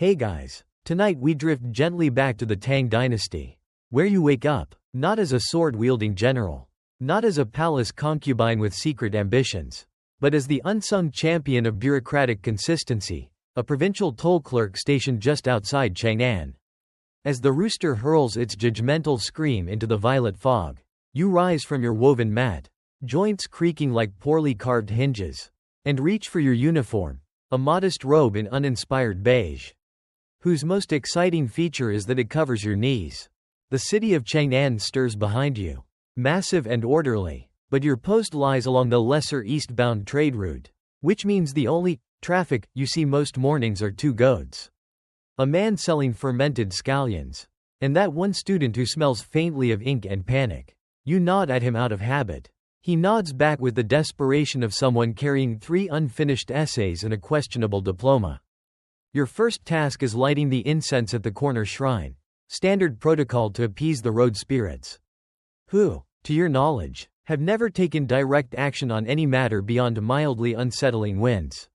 Hey guys, tonight we drift gently back to the Tang Dynasty, where you wake up, not as a sword-wielding general, not as a palace concubine with secret ambitions, but as the unsung champion of bureaucratic consistency, a provincial toll clerk stationed just outside Chang'an. As the rooster hurls its judgmental scream into the violet fog, you rise from your woven mat, joints creaking like poorly carved hinges, and reach for your uniform, a modest robe in uninspired beige, whose most exciting feature is that it covers your knees. The city of Chang'an stirs behind you, massive and orderly, but your post lies along the lesser eastbound trade route, which means the only traffic you see most mornings are two goats. A man selling fermented scallions, and that one student who smells faintly of ink and panic. You nod at him out of habit. He nods back with the desperation of someone carrying 3 unfinished essays and a questionable diploma. Your first task is lighting the incense at the corner shrine, standard protocol to appease the road spirits, who, to your knowledge, have never taken direct action on any matter beyond mildly unsettling winds.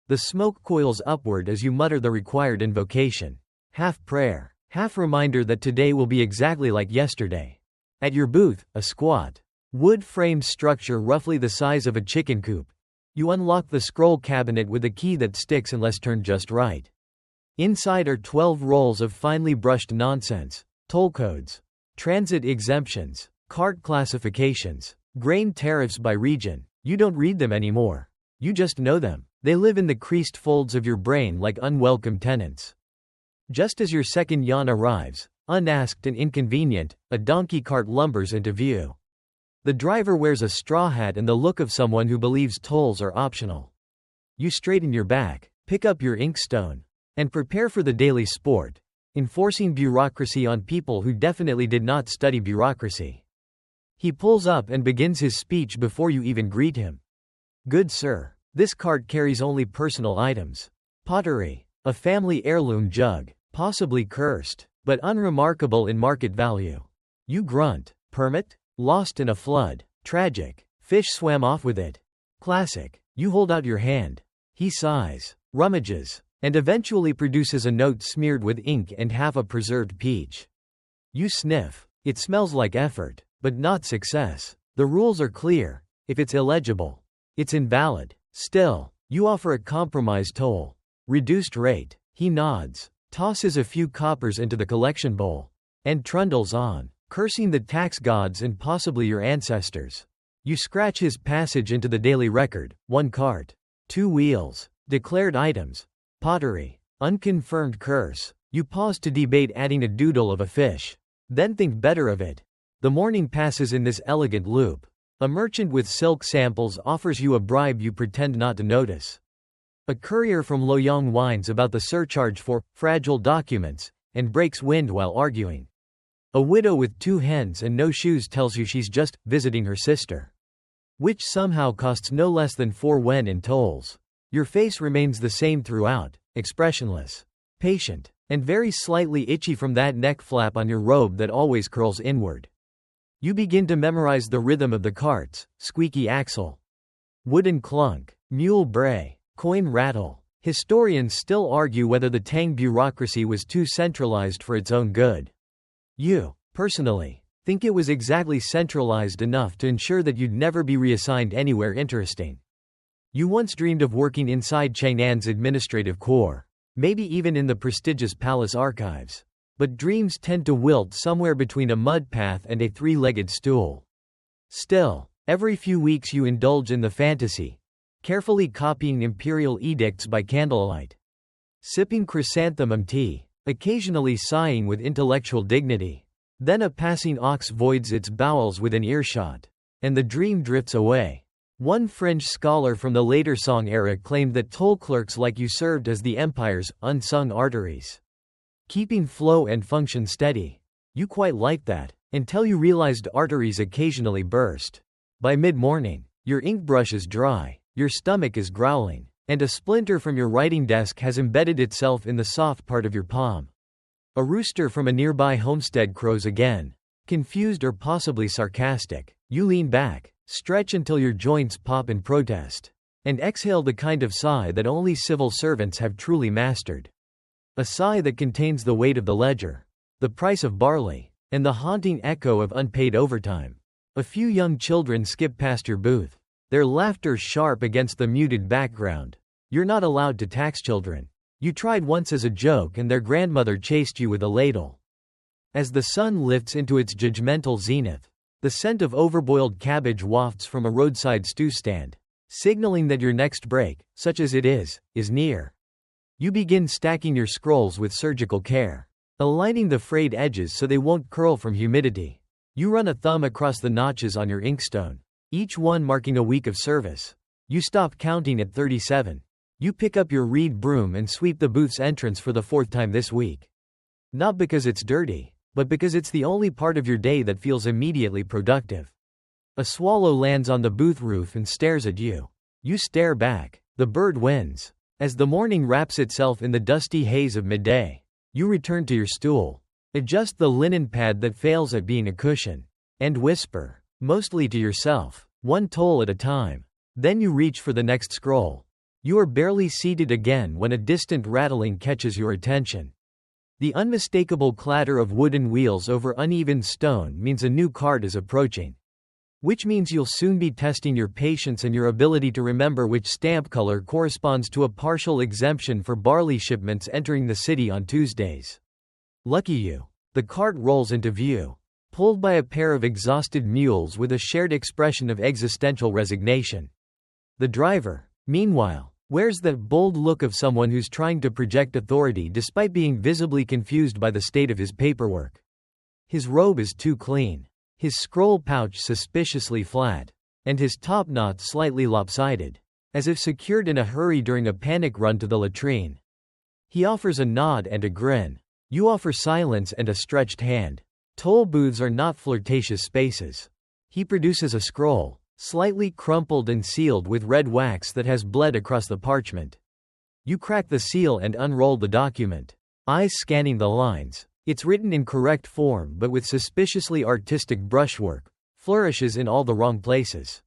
The smoke coils upward as you mutter the required invocation, half prayer, half reminder that today will be exactly like yesterday. At your booth, a squat, wood-framed structure roughly the size of a chicken coop, you unlock the scroll cabinet with a key that sticks unless turned just right. Inside are 12 rolls of finely brushed nonsense: toll codes, transit exemptions, cart classifications, grain tariffs by region. You don't read them anymore. You just know them. They live in the creased folds of your brain like unwelcome tenants. Just as your second yawn arrives, unasked and inconvenient, a donkey cart lumbers into view. The driver wears a straw hat and the look of someone who believes tolls are optional. You straighten your back, pick up your inkstone, and prepare for the daily sport, enforcing bureaucracy on people who definitely did not study bureaucracy. He pulls up and begins his speech before you even greet him. Good sir, this cart carries only personal items. Pottery, a family heirloom jug, possibly cursed, but unremarkable in market value. You grunt. Permit? Lost in a flood. Tragic. Fish swam off with it. Classic. You hold out your hand. He sighs, rummages, and eventually produces a note smeared with ink and half a preserved peach. You sniff. It smells like effort, but not success. The rules are clear. If it's illegible, it's invalid. Still, you offer a compromise toll. Reduced rate. He nods, tosses a few coppers into the collection bowl, and trundles on, cursing the tax gods and possibly your ancestors. You scratch his passage into the daily record: 1 cart, 2 wheels, declared items, pottery, unconfirmed curse. You pause to debate adding a doodle of a fish, then think better of it. The morning passes in this elegant loop. A merchant with silk samples offers you a bribe you pretend not to notice. A courier from Loyang whines about the surcharge for fragile documents and breaks wind while arguing. A widow with 2 hens and no shoes tells you she's just visiting her sister, which somehow costs no less than 4 wen in tolls. Your face remains the same throughout, expressionless, patient, and very slightly itchy from that neck flap on your robe that always curls inward. You begin to memorize the rhythm of the carts: squeaky axle, wooden clunk, mule bray, coin rattle. Historians still argue whether the Tang bureaucracy was too centralized for its own good. You, personally, think it was exactly centralized enough to ensure that you'd never be reassigned anywhere interesting. You once dreamed of working inside Chang'an's administrative core, maybe even in the prestigious palace archives. But dreams tend to wilt somewhere between a mud path and a 3-legged stool. Still, every few weeks you indulge in the fantasy, carefully copying imperial edicts by candlelight, sipping chrysanthemum tea, occasionally sighing with intellectual dignity. Then a passing ox voids its bowels within earshot, and the dream drifts away. One French scholar from the later Song era claimed that toll clerks like you served as the empire's unsung arteries, keeping flow and function steady. You quite liked that, until you realized arteries occasionally burst. By mid-morning, your ink brush is dry, your stomach is growling, and a splinter from your writing desk has embedded itself in the soft part of your palm. A rooster from a nearby homestead crows again, confused or possibly sarcastic. You lean back, stretch until your joints pop in protest, and exhale the kind of sigh that only civil servants have truly mastered. A sigh that contains the weight of the ledger, the price of barley, and the haunting echo of unpaid overtime. A few young children skip past your booth, their laughter sharp against the muted background. You're not allowed to tax children. You tried once as a joke and their grandmother chased you with a ladle. As the sun lifts into its judgmental zenith, the scent of overboiled cabbage wafts from a roadside stew stand, signaling that your next break, such as it is near. You begin stacking your scrolls with surgical care, aligning the frayed edges so they won't curl from humidity. You run a thumb across the notches on your inkstone, each one marking a week of service. You stop counting at 37. You pick up your reed broom and sweep the booth's entrance for the 4th time this week. Not because it's dirty, but because it's the only part of your day that feels immediately productive. A swallow lands on the booth roof and stares at you. You stare back. The bird wins. As the morning wraps itself in the dusty haze of midday, you return to your stool, adjust the linen pad that fails at being a cushion, and whisper, mostly to yourself, one toll at a time. Then you reach for the next scroll. You are barely seated again when a distant rattling catches your attention. The unmistakable clatter of wooden wheels over uneven stone means a new cart is approaching. Which means you'll soon be testing your patience and your ability to remember which stamp color corresponds to a partial exemption for barley shipments entering the city on Tuesdays. Lucky you. The cart rolls into view, pulled by a pair of exhausted mules with a shared expression of existential resignation. The driver, meanwhile, wears that bold look of someone who's trying to project authority despite being visibly confused by the state of his paperwork. His robe is too clean, his scroll pouch suspiciously flat, and his top knot slightly lopsided, as if secured in a hurry during a panic run to the latrine. He offers a nod and a grin. You offer silence and a stretched hand. Toll booths are not flirtatious spaces. He produces a scroll, slightly crumpled and sealed with red wax that has bled across the parchment. You crack the seal and unroll the document, eyes scanning the lines. It's written in correct form but with suspiciously artistic brushwork, flourishes in all the wrong places.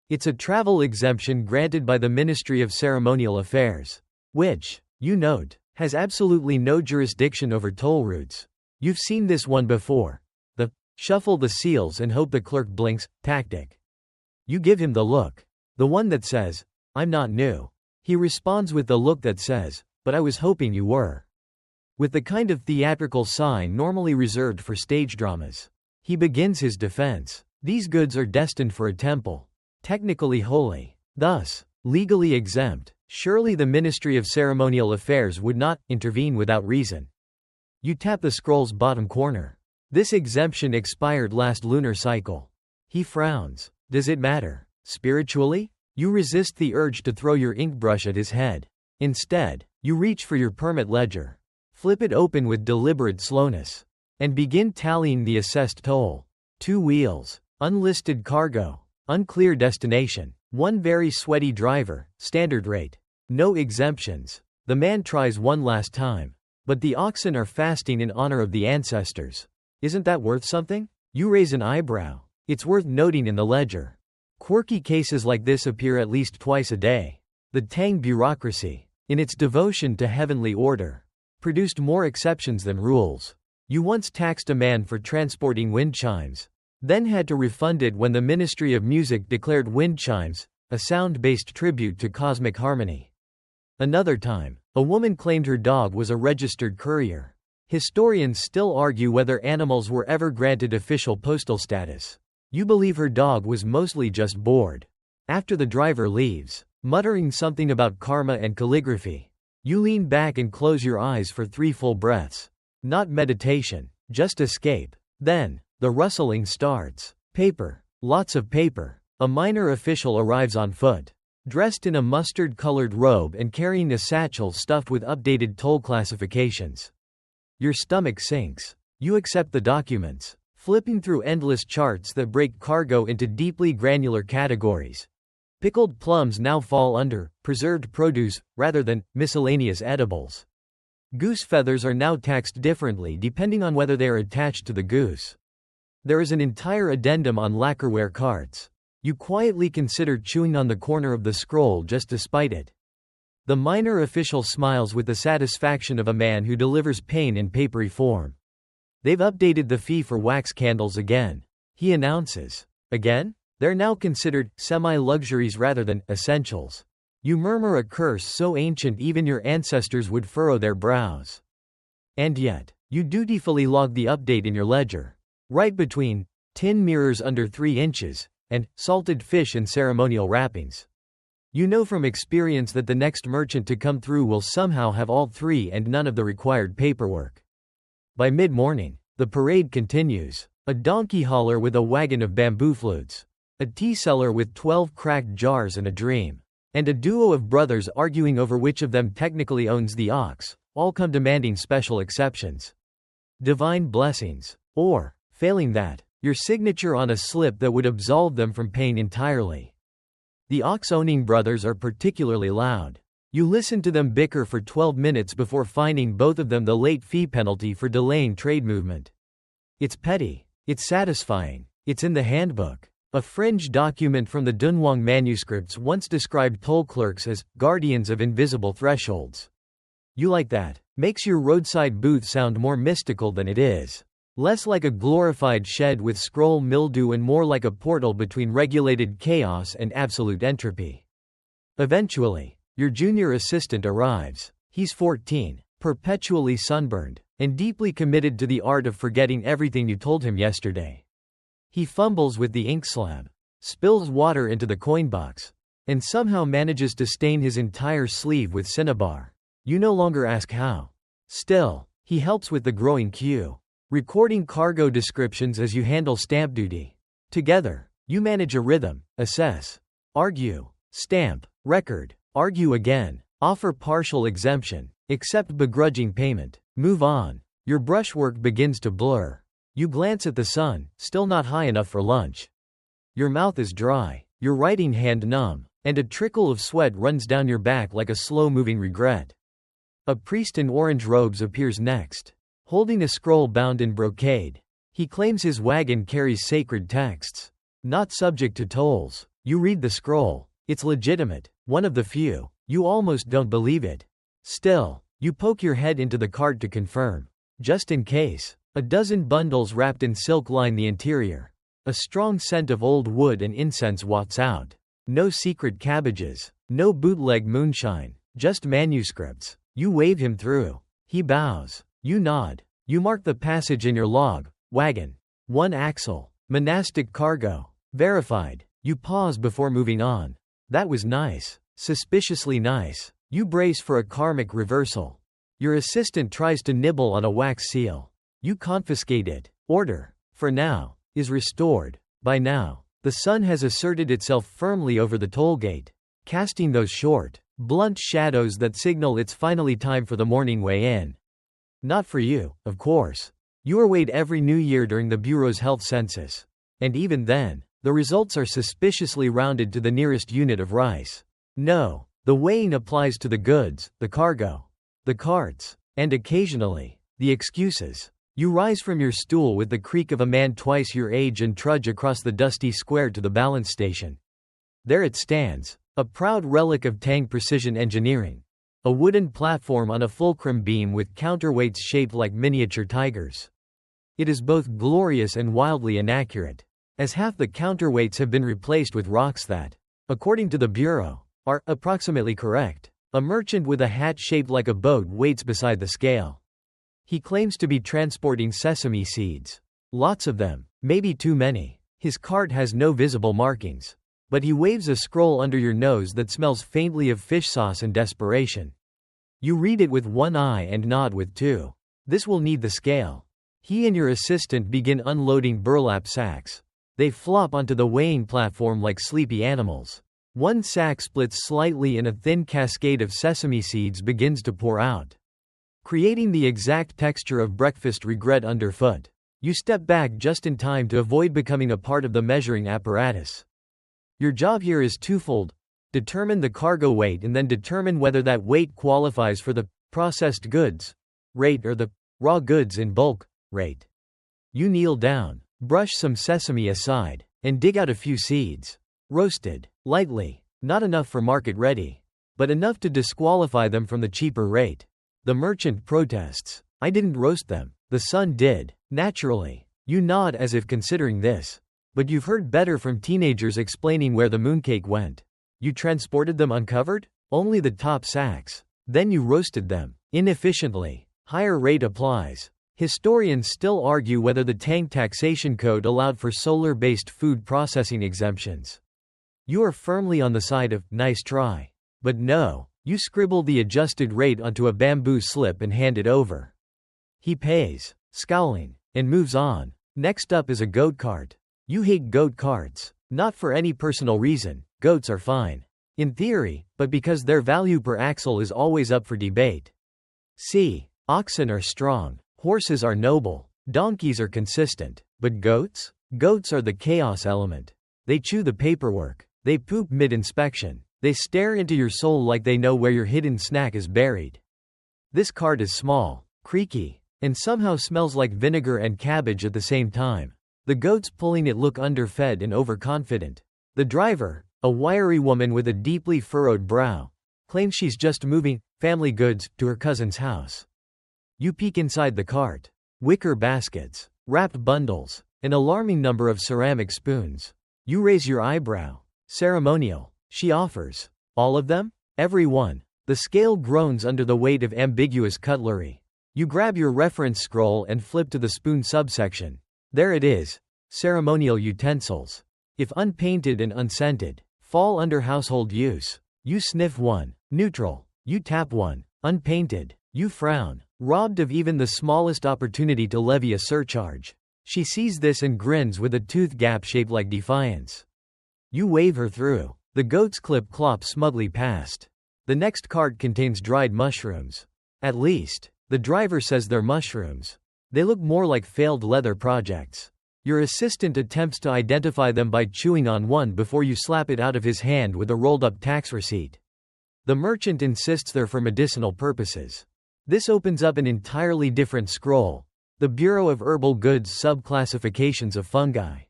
It's a travel exemption granted by the Ministry of Ceremonial Affairs, which, you note, has absolutely no jurisdiction over toll routes. You've seen this one before. The shuffle the seals and hope the clerk blinks tactic. You give him the look. The one that says, I'm not new. He responds with the look that says, but I was hoping you were. With the kind of theatrical sign normally reserved for stage dramas. He begins his defense. These goods are destined for a temple. Technically holy. Thus, legally exempt. Surely the Ministry of Ceremonial Affairs would not intervene without reason. You tap the scroll's bottom corner. This exemption expired last lunar cycle. He frowns. Does it matter? Spiritually? You resist the urge to throw your ink brush at his head. Instead, you reach for your permit ledger. Flip it open with deliberate slowness. And begin tallying the assessed toll. 2 wheels. Unlisted cargo. Unclear destination. 1 very sweaty driver. Standard rate. No exemptions. The man tries one last time. But the oxen are fasting in honor of the ancestors. Isn't that worth something? You raise an eyebrow. It's worth noting in the ledger. Quirky cases like this appear at least twice a day. The Tang bureaucracy, in its devotion to heavenly order, produced more exceptions than rules. You once taxed a man for transporting wind chimes, then had to refund it when the Ministry of Music declared wind chimes a sound-based tribute to cosmic harmony. Another time, a woman claimed her dog was a registered courier. Historians still argue whether animals were ever granted official postal status. You believe her dog was mostly just bored. After the driver leaves, muttering something about karma and calligraphy, you lean back and close your eyes for 3 full breaths. Not meditation, just escape. Then, the rustling starts. Paper. Lots of paper. A minor official arrives on foot, dressed in a mustard-colored robe and carrying a satchel stuffed with updated toll classifications. Your stomach sinks. You accept the documents, flipping through endless charts that break cargo into deeply granular categories. Pickled plums now fall under preserved produce rather than miscellaneous edibles. Goose feathers are now taxed differently depending on whether they are attached to the goose. There is an entire addendum on lacquerware cards. You quietly consider chewing on the corner of the scroll just to spite it. The minor official smiles with the satisfaction of a man who delivers pain in papery form. They've updated the fee for wax candles again, he announces. Again? They're now considered semi-luxuries rather than essentials. You murmur a curse so ancient even your ancestors would furrow their brows. And yet, you dutifully log the update in your ledger. Right between tin mirrors under 3 inches and salted fish in ceremonial wrappings. You know from experience that the next merchant to come through will somehow have all 3 and none of the required paperwork. By mid-morning, the parade continues. A donkey hauler with a wagon of bamboo flutes. A tea seller with 12 cracked jars and a dream. And a duo of brothers arguing over which of them technically owns the ox, all come demanding special exceptions. Divine blessings. Or, failing that, your signature on a slip that would absolve them from pain entirely. The ox-owning brothers are particularly loud. You listen to them bicker for 12 minutes before fining both of them the late fee penalty for delaying trade movement. It's petty. It's satisfying. It's in the handbook. A fringe document from the Dunhuang manuscripts once described toll clerks as guardians of invisible thresholds. You like that? Makes your roadside booth sound more mystical than it is. Less like a glorified shed with scroll mildew and more like a portal between regulated chaos and absolute entropy. Eventually, your junior assistant arrives. He's 14, perpetually sunburned, and deeply committed to the art of forgetting everything you told him yesterday. He fumbles with the ink slab, spills water into the coin box, and somehow manages to stain his entire sleeve with cinnabar. You no longer ask how. Still, he helps with the growing queue, recording cargo descriptions as you handle stamp duty. Together, you manage a rhythm, assess, argue, stamp, record, argue again, offer partial exemption, accept begrudging payment, move on. Your brushwork begins to blur. You glance at the sun, still not high enough for lunch. Your mouth is dry, your writing hand numb, and a trickle of sweat runs down your back like a slow-moving regret. A priest in orange robes appears next, holding a scroll bound in brocade. He claims his wagon carries sacred texts, not subject to tolls. You read the scroll. It's legitimate, one of the few. You almost don't believe it. Still, you poke your head into the cart to confirm. Just in case. A dozen bundles wrapped in silk line the interior. A strong scent of old wood and incense wafts out. No secret cabbages. No bootleg moonshine. Just manuscripts. You wave him through. He bows. You nod. You mark the passage in your log. Wagon. 1 axle. Monastic cargo. Verified. You pause before moving on. That was nice. Suspiciously nice. You brace for a karmic reversal. Your assistant tries to nibble on a wax seal. You confiscate it. Order, for now, is restored. By now, the sun has asserted itself firmly over the toll gate, casting those short, blunt shadows that signal it's finally time for the morning weigh-in. Not for you, of course. You are weighed every new year during the Bureau's health census. And even then, the results are suspiciously rounded to the nearest unit of rice. No, the weighing applies to the goods, the cargo, the carts, and occasionally, the excuses. You rise from your stool with the creak of a man twice your age and trudge across the dusty square to the balance station. There it stands, a proud relic of Tang precision engineering. A wooden platform on a fulcrum beam with counterweights shaped like miniature tigers. It is both glorious and wildly inaccurate, as half the counterweights have been replaced with rocks that, according to the Bureau, are approximately correct. A merchant with a hat shaped like a boat waits beside the scale. He claims to be transporting sesame seeds. Lots of them, maybe too many. His cart has no visible markings. But he waves a scroll under your nose that smells faintly of fish sauce and desperation. You read it with one eye and nod with two. This will need the scale. He and your assistant begin unloading burlap sacks. They flop onto the weighing platform like sleepy animals. One sack splits slightly and a thin cascade of sesame seeds begins to pour out, creating the exact texture of breakfast regret underfoot. You step back just in time to avoid becoming a part of the measuring apparatus. Your job here is twofold: determine the cargo weight and then determine whether that weight qualifies for the processed goods rate or the raw goods in bulk rate. You kneel down, brush some sesame aside, and dig out a few seeds. Roasted, lightly, not enough for market ready. but enough to disqualify them from the cheaper rate. The merchant protests. I didn't roast them. The son did. Naturally. You nod as if considering this. But you've heard better from teenagers explaining where the mooncake went. You transported them uncovered? Only the top sacks. Then you roasted them. Inefficiently. Higher rate applies. Historians still argue whether the Tang taxation code allowed for solar-based food processing exemptions. You are firmly on the side of, nice try. But no, you scribble the adjusted rate onto a bamboo slip and hand it over. He pays, scowling, and moves on. Next up is a goat cart. You hate goat carts. Not for any personal reason, goats are fine. In theory, but because their value per axle is always up for debate. See, oxen are strong. Horses are noble, donkeys are consistent, but goats? Goats are the chaos element. They chew the paperwork, they poop mid-inspection, they stare into your soul like they know where your hidden snack is buried. This cart is small, creaky, and somehow smells like vinegar and cabbage at the same time. The goats pulling it look underfed and overconfident. The driver, a wiry woman with a deeply furrowed brow, claims she's just moving family goods to her cousin's house. You peek inside the cart. Wicker baskets, wrapped bundles, an alarming number of ceramic spoons. You raise your eyebrow. Ceremonial, she offers. All of them? Every one. The scale groans under the weight of ambiguous cutlery. You grab your reference scroll and flip to the spoon subsection. There it is. Ceremonial utensils. If unpainted and unscented, fall under household use. You sniff one. Neutral. You tap one. Unpainted. You frown. Robbed of even the smallest opportunity to levy a surcharge. She sees this and grins with a tooth gap shaped like defiance. You wave her through. The goat's clip clops smugly past. The next cart contains dried mushrooms. At least, the driver says they're mushrooms. They look more like failed leather projects. Your assistant attempts to identify them by chewing on one before you slap it out of his hand with a rolled-up tax receipt. The merchant insists they're for medicinal purposes. This opens up an entirely different scroll. The Bureau of Herbal Goods Subclassifications of Fungi.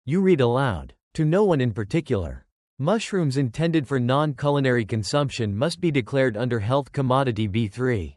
You read aloud. To no one in particular. Mushrooms intended for non-culinary consumption must be declared under Health Commodity B3.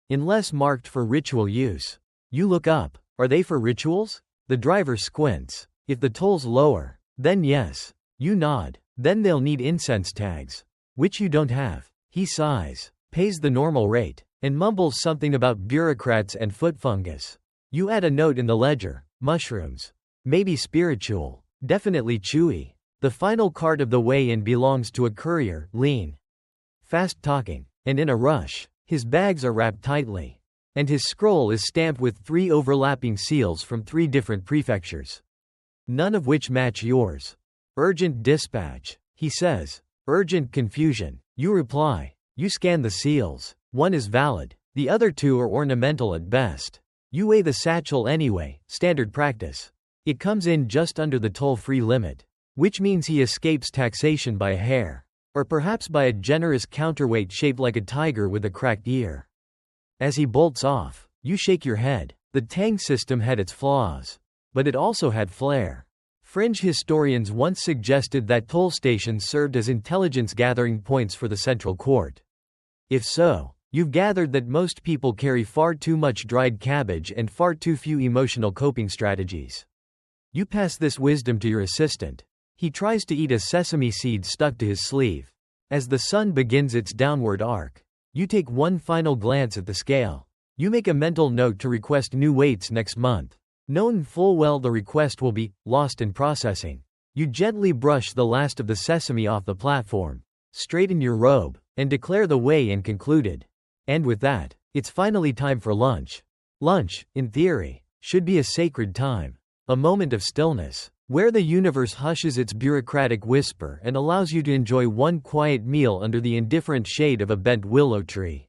Unless marked for ritual use. You look up. Are they for rituals? The driver squints. If the toll's lower, then yes. You nod. Then they'll need incense tags. Which you don't have. He sighs. Pays the normal rate. And mumbles something about bureaucrats and foot fungus. You add a note in the ledger. Mushrooms. Maybe spiritual. Definitely chewy. The final cart of the weigh-in belongs to a courier, lean, fast-talking, and in a rush. His bags are wrapped tightly. And his scroll is stamped with 3 overlapping seals from 3 different prefectures. None of which match yours. Urgent dispatch, he says. Urgent confusion. You reply. You scan the seals. One is valid. The other 2 are ornamental at best. You weigh the satchel anyway, standard practice. It comes in just under the toll-free limit. Which means he escapes taxation by a hair. Or perhaps by a generous counterweight shaped like a tiger with a cracked ear. As he bolts off, you shake your head. The Tang system had its flaws. But it also had flair. Fringe historians once suggested that toll stations served as intelligence gathering points for the central court. If so, you've gathered that most people carry far too much dried cabbage and far too few emotional coping strategies. You pass this wisdom to your assistant. He tries to eat a sesame seed stuck to his sleeve. As the sun begins its downward arc, you take one final glance at the scale. You make a mental note to request new weights next month. Knowing full well the request will be lost in processing. You gently brush the last of the sesame off the platform, straighten your robe, and declare the weigh-in concluded. And with that, it's finally time for lunch. Lunch, in theory, should be a sacred time. A moment of stillness, where the universe hushes its bureaucratic whisper and allows you to enjoy one quiet meal under the indifferent shade of a bent willow tree.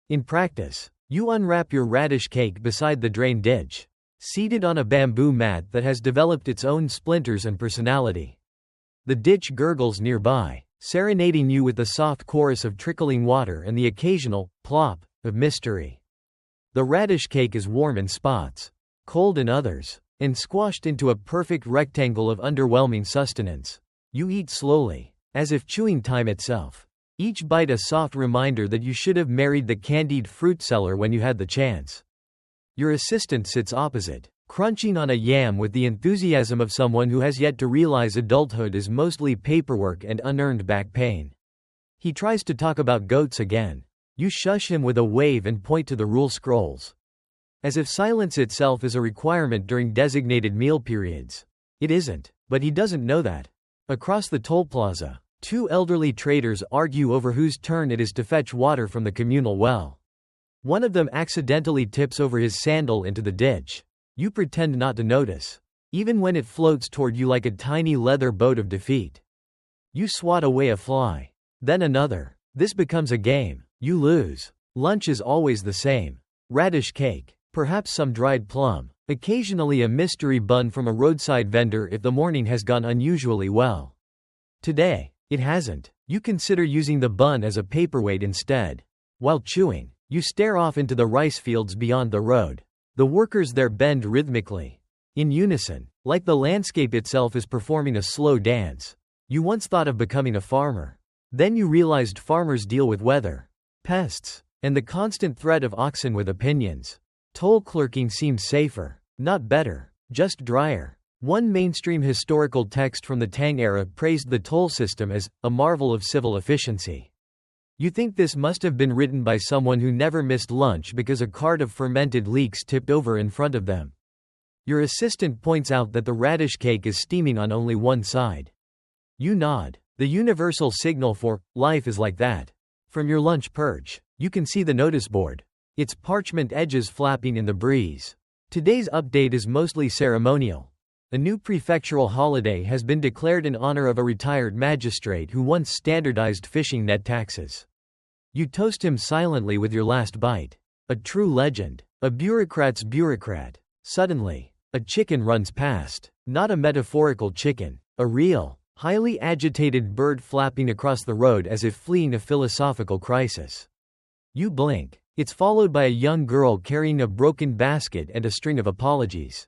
In practice, you unwrap your radish cake beside the drain ditch, seated on a bamboo mat that has developed its own splinters and personality. The ditch gurgles nearby, serenading you with the soft chorus of trickling water and the occasional plop of mystery. The radish cake is warm in spots, cold in others, and squashed into a perfect rectangle of underwhelming sustenance. You eat slowly, as if chewing time itself. Each bite a soft reminder that you should have married the candied fruit seller when you had the chance. Your assistant sits opposite, crunching on a yam with the enthusiasm of someone who has yet to realize adulthood is mostly paperwork and unearned back pain. He tries to talk about goats again. You shush him with a wave and point to the rule scrolls. As if silence itself is a requirement during designated meal periods. It isn't, but he doesn't know that. Across the toll plaza, two elderly traders argue over whose turn it is to fetch water from the communal well. One of them accidentally tips over his sandal into the ditch. You pretend not to notice, even when it floats toward you like a tiny leather boat of defeat. You swat away a fly. Then another. This becomes a game. You lose. Lunch is always the same. Radish cake. Perhaps some dried plum. Occasionally a mystery bun from a roadside vendor if the morning has gone unusually well. Today, it hasn't. You consider using the bun as a paperweight instead. While chewing, you stare off into the rice fields beyond the road. The workers there bend rhythmically, in unison, like the landscape itself is performing a slow dance. You once thought of becoming a farmer. Then you realized farmers deal with weather, pests, and the constant threat of oxen with opinions. Toll clerking seems safer, not better, just drier. One mainstream historical text from the Tang era praised the toll system as a marvel of civil efficiency. You think this must have been written by someone who never missed lunch because a cart of fermented leeks tipped over in front of them. Your assistant points out that the radish cake is steaming on only one side. You nod. The universal signal for life is like that. From your lunch perch, you can see the notice board, its parchment edges flapping in the breeze. Today's update is mostly ceremonial. A new prefectural holiday has been declared in honor of a retired magistrate who once standardized fishing net taxes. You toast him silently with your last bite. A true legend. A bureaucrat's bureaucrat. Suddenly, a chicken runs past. Not a metaphorical chicken. A real, highly agitated bird flapping across the road as if fleeing a philosophical crisis. You blink. It's followed by a young girl carrying a broken basket and a string of apologies.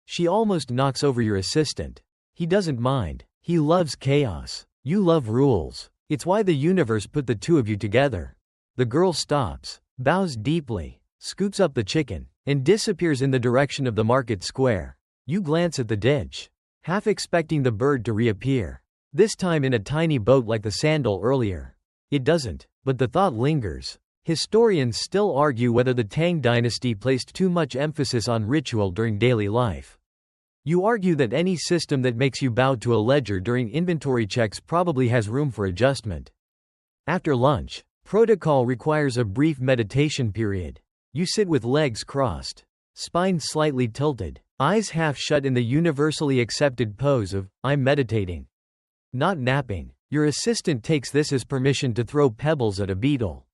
She almost knocks over your assistant. He doesn't mind. He loves chaos. You love rules. It's why the universe put the two of you together. The girl stops, bows deeply, scoops up the chicken, and disappears in the direction of the market square. You glance at the ditch, half expecting the bird to reappear. This time in a tiny boat like the sandal earlier. It doesn't, but the thought lingers. Historians still argue whether the Tang Dynasty placed too much emphasis on ritual during daily life. You argue that any system that makes you bow to a ledger during inventory checks probably has room for adjustment. After lunch, protocol requires a brief meditation period. You sit with legs crossed, spine slightly tilted, eyes half shut in the universally accepted pose of, I'm meditating. Not napping. Your assistant takes this as permission to throw pebbles at a beetle.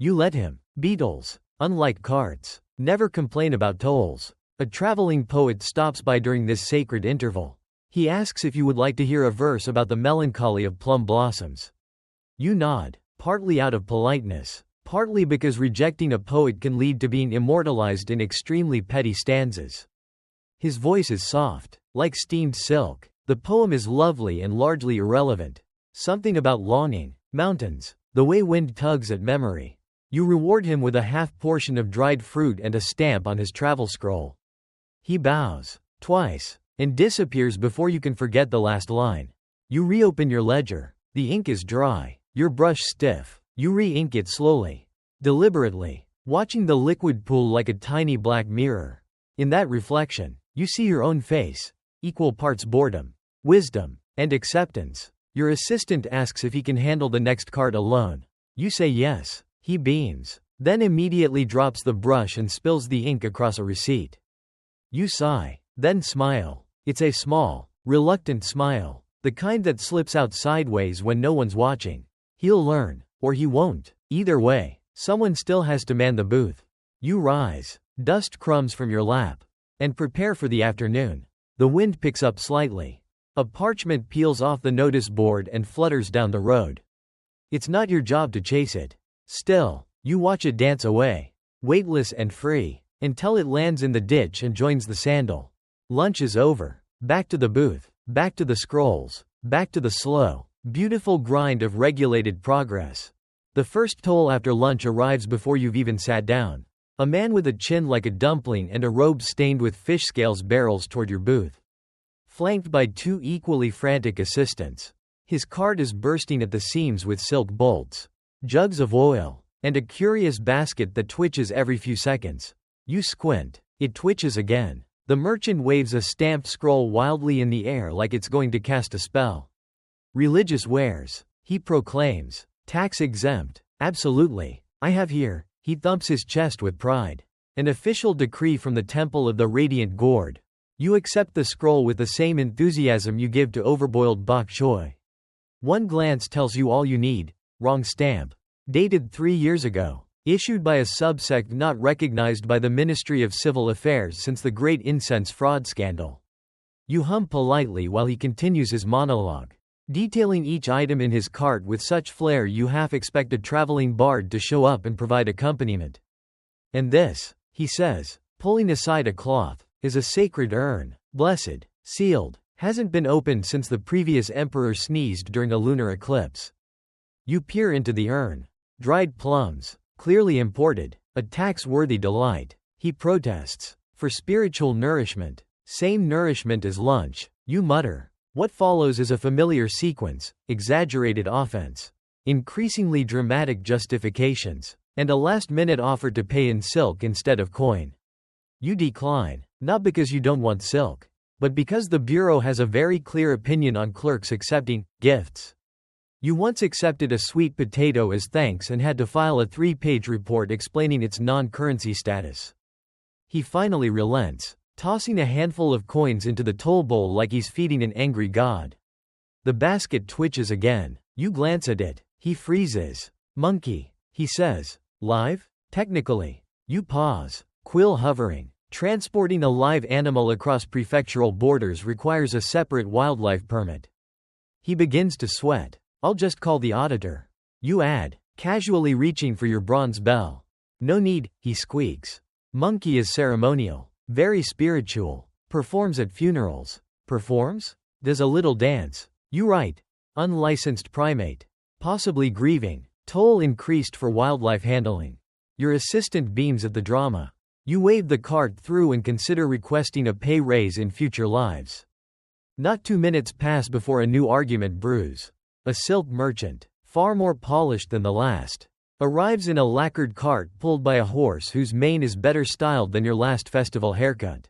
You let him. Beetles, unlike carts, never complain about tolls. A traveling poet stops by during this sacred interval. He asks if you would like to hear a verse about the melancholy of plum blossoms. You nod, partly out of politeness, partly because rejecting a poet can lead to being immortalized in extremely petty stanzas. His voice is soft, like steamed silk. The poem is lovely and largely irrelevant. Something about longing, mountains, the way wind tugs at memory. You reward him with a half portion of dried fruit and a stamp on his travel scroll. He bows, twice, and disappears before you can forget the last line. You reopen your ledger. The ink is dry, your brush stiff. You re-ink it slowly, deliberately, watching the liquid pool like a tiny black mirror. In that reflection, you see your own face, equal parts boredom, wisdom, and acceptance. Your assistant asks if he can handle the next card alone. You say yes. He beams, then immediately drops the brush and spills the ink across a receipt. You sigh, then smile. It's a small, reluctant smile, the kind that slips out sideways when no one's watching. He'll learn, or he won't. Either way, someone still has to man the booth. You rise, dust crumbs from your lap, and prepare for the afternoon. The wind picks up slightly. A parchment peels off the notice board and flutters down the road. It's not your job to chase it. Still, you watch it dance away, weightless and free, until it lands in the ditch and joins the sandal. Lunch is over. Back to the booth, back to the scrolls, back to the slow, Beautiful grind of regulated progress. The first toll after lunch arrives before you've even sat down. A man with a chin like a dumpling and a robe stained with fish scales barrels toward your booth, flanked by two equally frantic assistants. His cart is bursting at the seams with silk bolts, jugs of oil, and a curious basket that twitches every few seconds. You squint. It twitches again. The merchant waves a stamped scroll wildly in the air like it's going to cast a spell. Religious wares, he proclaims. Tax exempt. Absolutely. I have here. He thumps his chest with pride. An official decree from the Temple of the Radiant Gourd. You accept the scroll with the same enthusiasm you give to overboiled bok choy. One glance tells you all you need. Wrong stamp. Dated 3 years ago. Issued by a subsect not recognized by the Ministry of Civil Affairs since the Great Incense Fraud Scandal. You hum politely while he continues his monologue, detailing each item in his cart with such flair you half expect a traveling bard to show up and provide accompaniment. And this, he says, pulling aside a cloth, is a sacred urn, blessed, sealed, hasn't been opened since the previous emperor sneezed during a lunar eclipse. You peer into the urn. Dried plums, clearly imported, a tax-worthy delight. He protests. For spiritual nourishment, same nourishment as lunch, you mutter. What follows is a familiar sequence, exaggerated offense, increasingly dramatic justifications, and a last-minute offer to pay in silk instead of coin. You decline, not because you don't want silk, but because the Bureau has a very clear opinion on clerks accepting gifts. You once accepted a sweet potato as thanks and had to file a 3-page report explaining its non-currency status. He finally relents, tossing a handful of coins into the toll bowl like he's feeding an angry god. The basket twitches again. You glance at it. He freezes. Monkey, he says. Live? Technically. You pause. Quill hovering. Transporting a live animal across prefectural borders requires a separate wildlife permit. He begins to sweat. I'll just call the auditor. You add, casually reaching for your bronze bell. No need, he squeaks. Monkey is ceremonial. Very spiritual. Performs at funerals. Performs? Does a little dance. You write. Unlicensed primate. Possibly grieving. Toll increased for wildlife handling. Your assistant beams at the drama. You wave the cart through and consider requesting a pay raise in future lives. Not 2 minutes pass before a new argument brews. A silk merchant, far more polished than the last, arrives in a lacquered cart pulled by a horse whose mane is better styled than your last festival haircut.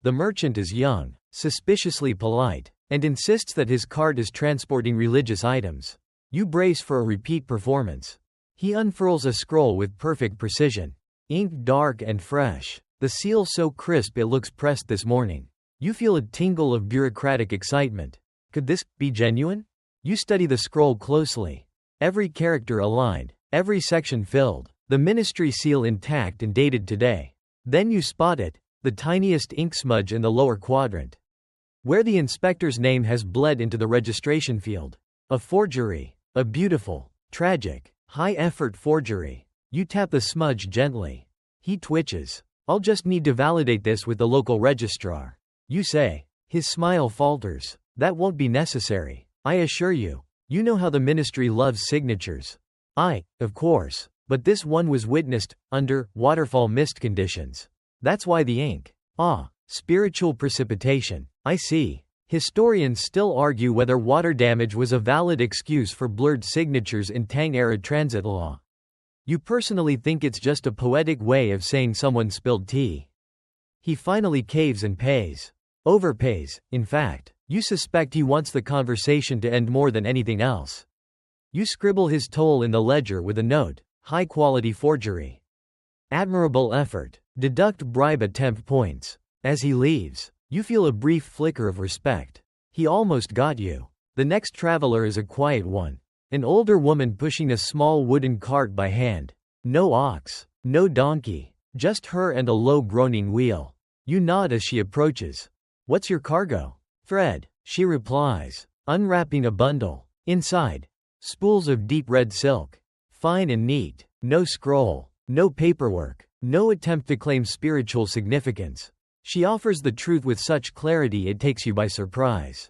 The merchant is young, suspiciously polite, and insists that his cart is transporting religious items. You brace for a repeat performance. He unfurls a scroll with perfect precision. Ink dark and fresh. The seal so crisp it looks pressed this morning. You feel a tingle of bureaucratic excitement. Could this be genuine? You study the scroll closely. Every character aligned, every section filled, the ministry seal intact and dated today. Then you spot it, the tiniest ink smudge in the lower quadrant, where the inspector's name has bled into the registration field. A forgery. A beautiful, tragic, high-effort forgery. You tap the smudge gently. He twitches. I'll just need to validate this with the local registrar. You say. His smile falters. That won't be necessary. I assure you. You know how the ministry loves signatures. Of course. But this one was witnessed, under, waterfall mist conditions. That's why the ink. Spiritual precipitation. I see. Historians still argue whether water damage was a valid excuse for blurred signatures in Tang-era transit law. You personally think it's just a poetic way of saying someone spilled tea. He finally caves and pays. Overpays, in fact. You suspect he wants the conversation to end more than anything else. You scribble his toll in the ledger with a note. High-quality forgery. Admirable effort. Deduct bribe attempt points. As he leaves, you feel a brief flicker of respect. He almost got you. The next traveler is a quiet one. An older woman pushing a small wooden cart by hand. No ox. No donkey. Just her and a low groaning wheel. You nod as she approaches. What's your cargo? Thread, she replies, unwrapping a bundle. Inside, spools of deep red silk. Fine and neat. No scroll. No paperwork. No attempt to claim spiritual significance. She offers the truth with such clarity it takes you by surprise.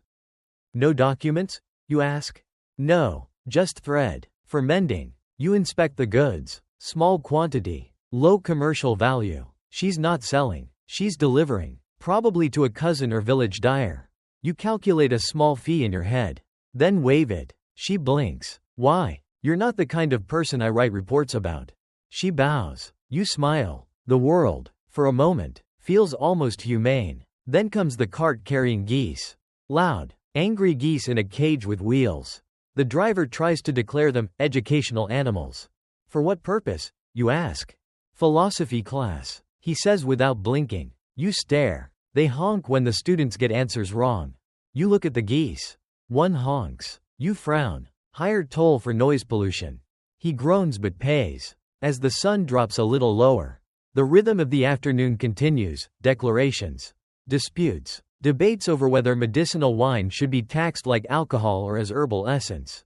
No documents? You ask. No, just thread. For mending. You inspect the goods. Small quantity. Low commercial value. She's not selling. She's delivering. Probably to a cousin or village dyer. You calculate a small fee in your head. Then wave it. She blinks. Why? You're not the kind of person I write reports about. She bows. You smile. The world, for a moment, feels almost humane. Then comes the cart carrying geese. Loud, angry geese in a cage with wheels. The driver tries to declare them educational animals. For what purpose, you ask? Philosophy class, he says without blinking. You stare. They honk when the students get answers wrong. You look at the geese. One honks. You frown. Higher toll for noise pollution. He groans but pays. As the sun drops a little lower, the rhythm of the afternoon continues. Declarations. Disputes. Debates over whether medicinal wine should be taxed like alcohol or as herbal essence.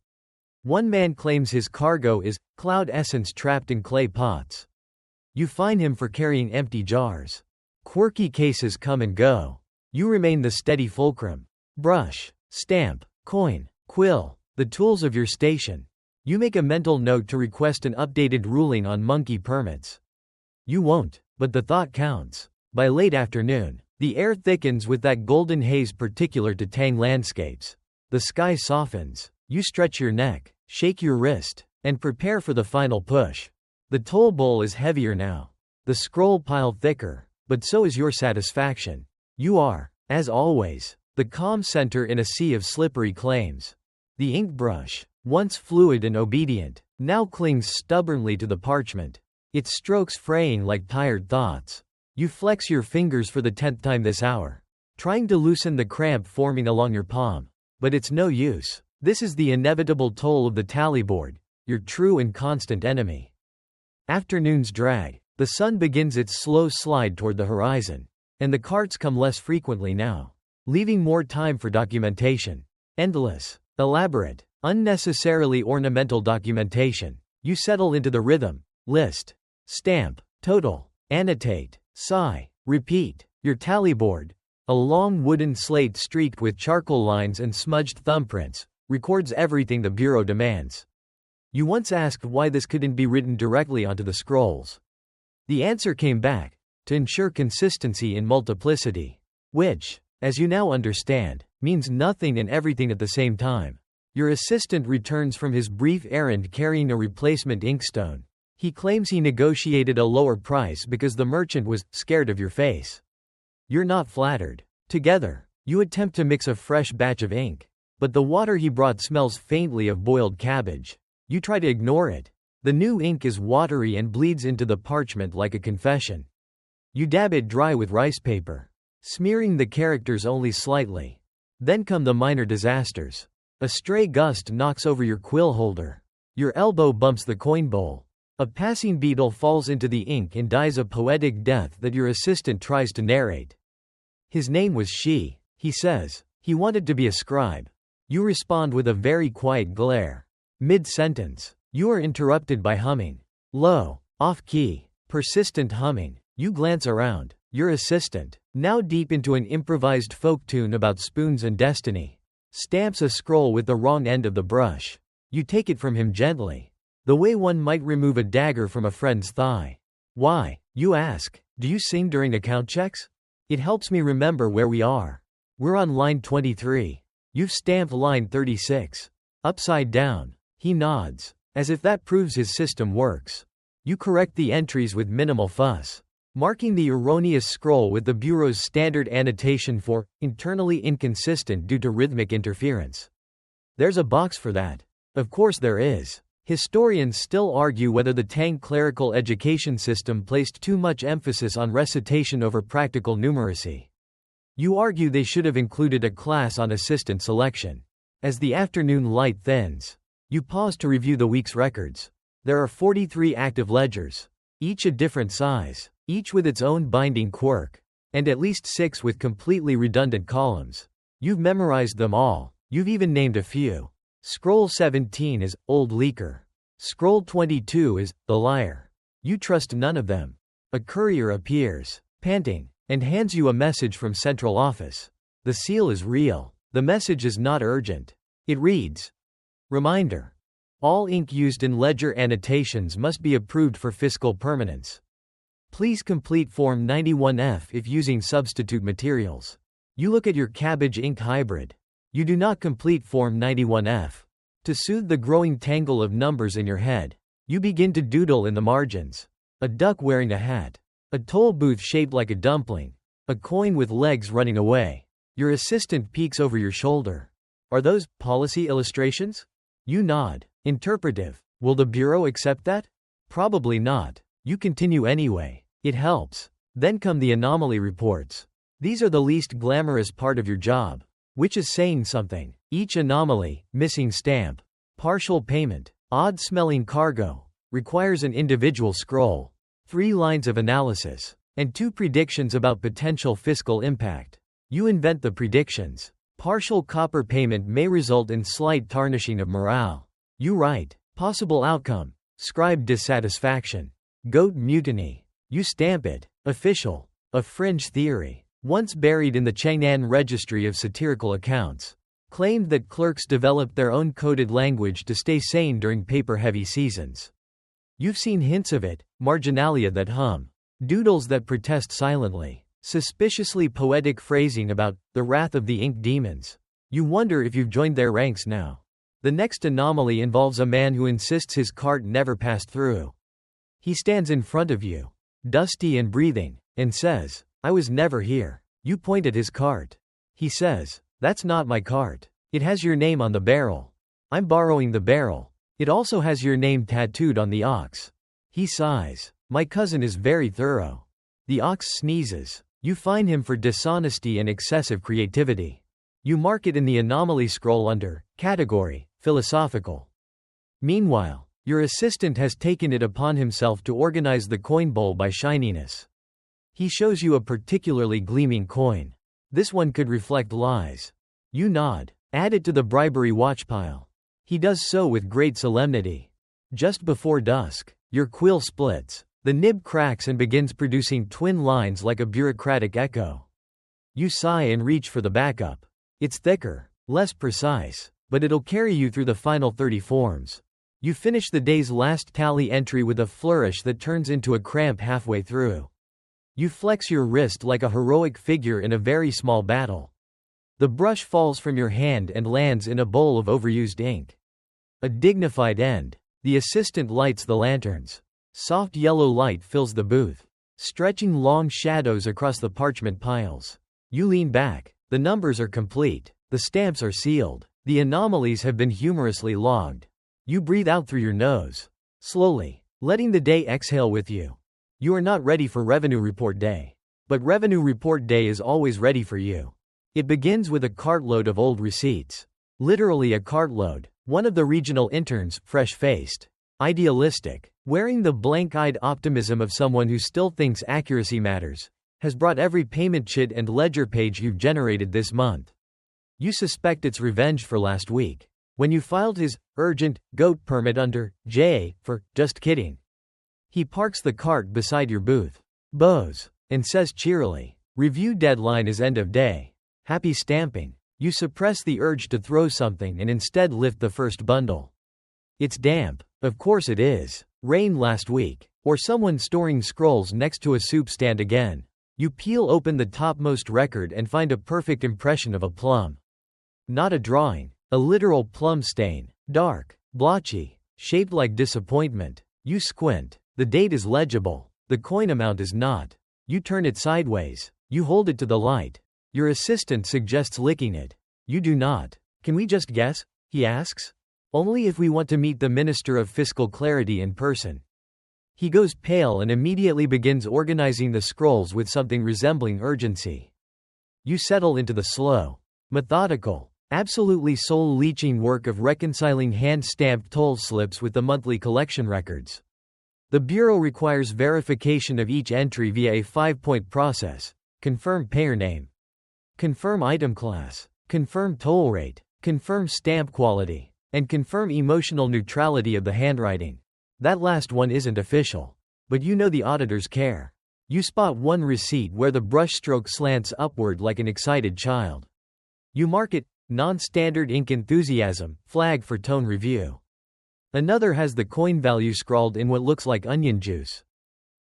One man claims his cargo is cloud essence trapped in clay pots. You fine him for carrying empty jars. Quirky cases come and go. You remain the steady fulcrum. Brush, stamp, coin, quill, the tools of your station. You make a mental note to request an updated ruling on monkey permits. You won't, but the thought counts. By late afternoon, the air thickens with that golden haze particular to Tang landscapes. The sky softens. You stretch your neck, shake your wrist, and prepare for the final push. The toll bowl is heavier now. The scroll pile thicker, but so is your satisfaction. You are, as always, the calm center in a sea of slippery claims. The ink brush, once fluid and obedient, now clings stubbornly to the parchment, its strokes fraying like tired thoughts. You flex your fingers for the 10th time this hour, trying to loosen the cramp forming along your palm. But it's no use. This is the inevitable toll of the tally board, your true and constant enemy. Afternoons drag. The sun begins its slow slide toward the horizon, and the carts come less frequently now, leaving more time for documentation. Endless, elaborate, unnecessarily ornamental documentation. You settle into the rhythm. List, stamp, total, annotate, sigh, repeat. Your tally board, a long wooden slate streaked with charcoal lines and smudged thumbprints, records everything the Bureau demands. You once asked why this couldn't be written directly onto the scrolls. The answer came back: to ensure consistency in multiplicity. Which, as you now understand, means nothing and everything at the same time. Your assistant returns from his brief errand carrying a replacement inkstone. He claims he negotiated a lower price because the merchant was scared of your face. You're not flattered. Together, you attempt to mix a fresh batch of ink, but the water he brought smells faintly of boiled cabbage. You try to ignore it. The new ink is watery and bleeds into the parchment like a confession. You dab it dry with rice paper, smearing the characters only slightly. Then come the minor disasters. A stray gust knocks over your quill holder. Your elbow bumps the coin bowl. A passing beetle falls into the ink and dies a poetic death that your assistant tries to narrate. His name was She, he says. He wanted to be a scribe. You respond with a very quiet glare. Mid-sentence, you are interrupted by humming. Low, off-key, persistent humming. You glance around. Your assistant, now deep into an improvised folk tune about spoons and destiny, stamps a scroll with the wrong end of the brush. You take it from him gently, the way one might remove a dagger from a friend's thigh. Why, you ask, do you sing during account checks? It helps me remember where we are. We're on line 23. You've stamped line 36. Upside down. He nods, as if that proves his system works. You correct the entries with minimal fuss, marking the erroneous scroll with the Bureau's standard annotation for internally inconsistent due to rhythmic interference. There's a box for that. Of course there is. Historians still argue whether the Tang clerical education system placed too much emphasis on recitation over practical numeracy. You argue they should have included a class on assistant selection. As the afternoon light thins, you pause to review the week's records. There are 43 active ledgers, each a different size, each with its own binding quirk, and at least 6 with completely redundant columns. You've memorized them all. You've even named a few. Scroll 17 is Old Leaker. Scroll 22 is The Liar. You trust none of them. A courier appears, panting, and hands you a message from central office. The seal is real. The message is not urgent. It reads, Reminder: all ink used in ledger annotations must be approved for fiscal permanence. Please complete Form 91F if using substitute materials. You look at your cabbage ink hybrid. You do not complete Form 91F. To soothe the growing tangle of numbers in your head, you begin to doodle in the margins. A duck wearing a hat. A toll booth shaped like a dumpling. A coin with legs running away. Your assistant peeks over your shoulder. Are those policy illustrations? You nod. Interpretive. Will the Bureau accept that? Probably not. You continue anyway. It helps. Then come the anomaly reports. These are the least glamorous part of your job. Which is saying something. Each anomaly, missing stamp, partial payment, odd-smelling cargo, requires an individual scroll, 3 lines of analysis, and 2 predictions about potential fiscal impact. You invent the predictions. Partial copper payment may result in slight tarnishing of morale. You write. Possible outcome. Scribe dissatisfaction. Goat mutiny. You stamp it. Official. A fringe theory, once buried in the Chang'an Registry of Satirical Accounts, claimed that clerks developed their own coded language to stay sane during paper-heavy seasons. You've seen hints of it, marginalia that hum, doodles that protest silently, suspiciously poetic phrasing about the wrath of the ink demons. You wonder if you've joined their ranks now. The next anomaly involves a man who insists his cart never passed through. He stands in front of you, dusty and breathing, and says, "I was never here." You point at his cart. He says, "That's not my cart. It has your name on the barrel. I'm borrowing the barrel. It also has your name tattooed on the ox." He sighs. "My cousin is very thorough." The ox sneezes. You fine him for dishonesty and excessive creativity. You mark it in the anomaly scroll under category philosophical. Meanwhile, your assistant has taken it upon himself to organize the coin bowl by shininess. He shows you a particularly gleaming coin. This one could reflect lies. You nod. Add it to the bribery watch pile. He does so with great solemnity. Just before dusk, your quill splits. The nib cracks and begins producing twin lines like a bureaucratic echo. You sigh and reach for the backup. It's thicker, less precise, but it'll carry you through the final 30 forms. You finish the day's last tally entry with a flourish that turns into a cramp halfway through. You flex your wrist like a heroic figure in a very small battle. The brush falls from your hand and lands in a bowl of overused ink. A dignified end. The assistant lights the lanterns. Soft yellow light fills the booth, stretching long shadows across the parchment piles. You lean back. The numbers are complete. The stamps are sealed. The anomalies have been humorously logged. You breathe out through your nose, slowly, letting the day exhale with you. You are not ready for Revenue Report Day. But Revenue Report Day is always ready for you. It begins with a cartload of old receipts. Literally a cartload. One of the regional interns, fresh-faced, idealistic, wearing the blank-eyed optimism of someone who still thinks accuracy matters, has brought every payment sheet and ledger page you've generated this month. You suspect it's revenge for last week, when you filed his urgent goat permit under J for just kidding. He parks the cart beside your booth, bows, and says cheerily, "Review deadline is end of day. Happy stamping." You suppress the urge to throw something and instead lift the first bundle. It's damp. Of course it is. Rain last week. Or someone storing scrolls next to a soup stand again. You peel open the topmost record and find a perfect impression of a plum. Not a drawing. A literal plum stain. Dark, blotchy, shaped like disappointment. You squint. The date is legible. The coin amount is not. You turn it sideways. You hold it to the light. Your assistant suggests licking it. You do not. "Can we just guess?" he asks. "Only if we want to meet the Minister of Fiscal Clarity in person." He goes pale and immediately begins organizing the scrolls with something resembling urgency. You settle into the slow, methodical, absolutely soul-leeching work of reconciling hand-stamped toll slips with the monthly collection records. The Bureau requires verification of each entry via a 5-point process: confirm payer name, confirm item class, confirm toll rate, confirm stamp quality, and confirm emotional neutrality of the handwriting. That last one isn't official, but you know the auditors care. You spot one receipt where the brushstroke slants upward like an excited child. You mark it non-standard ink enthusiasm, flag for tone review. Another has the coin value scrawled in what looks like onion juice.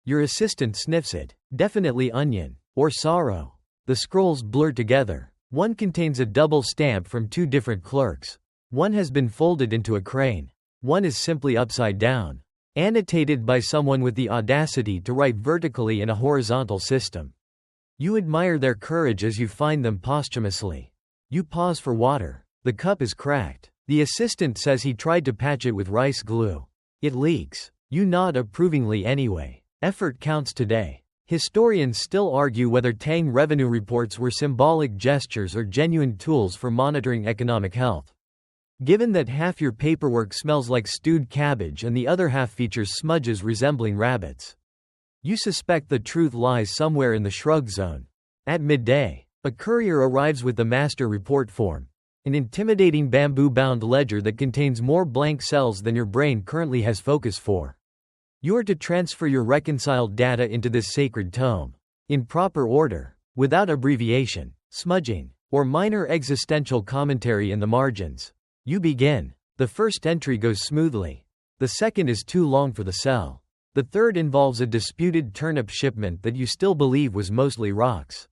Your assistant sniffs it. Definitely onion. Or sorrow. The scrolls blur together. One contains a double stamp from two different clerks. One has been folded into a crane. One is simply upside down. Annotated by someone with the audacity to write vertically in a horizontal system. You admire their courage as you find them posthumously. You pause for water. The cup is cracked. The assistant says he tried to patch it with rice glue. It leaks. You nod approvingly anyway. Effort counts today. Historians still argue whether Tang revenue reports were symbolic gestures or genuine tools for monitoring economic health. Given that half your paperwork smells like stewed cabbage and the other half features smudges resembling rabbits, you suspect the truth lies somewhere in the shrug zone. At midday, a courier arrives with the master report form, an intimidating bamboo-bound ledger that contains more blank cells than your brain currently has focus for. You are to transfer your reconciled data into this sacred tome, in proper order, without abbreviation, smudging, or minor existential commentary in the margins. You begin. The first entry goes smoothly. The second is too long for the cell. The third involves a disputed turnip shipment that you still believe was mostly rocks.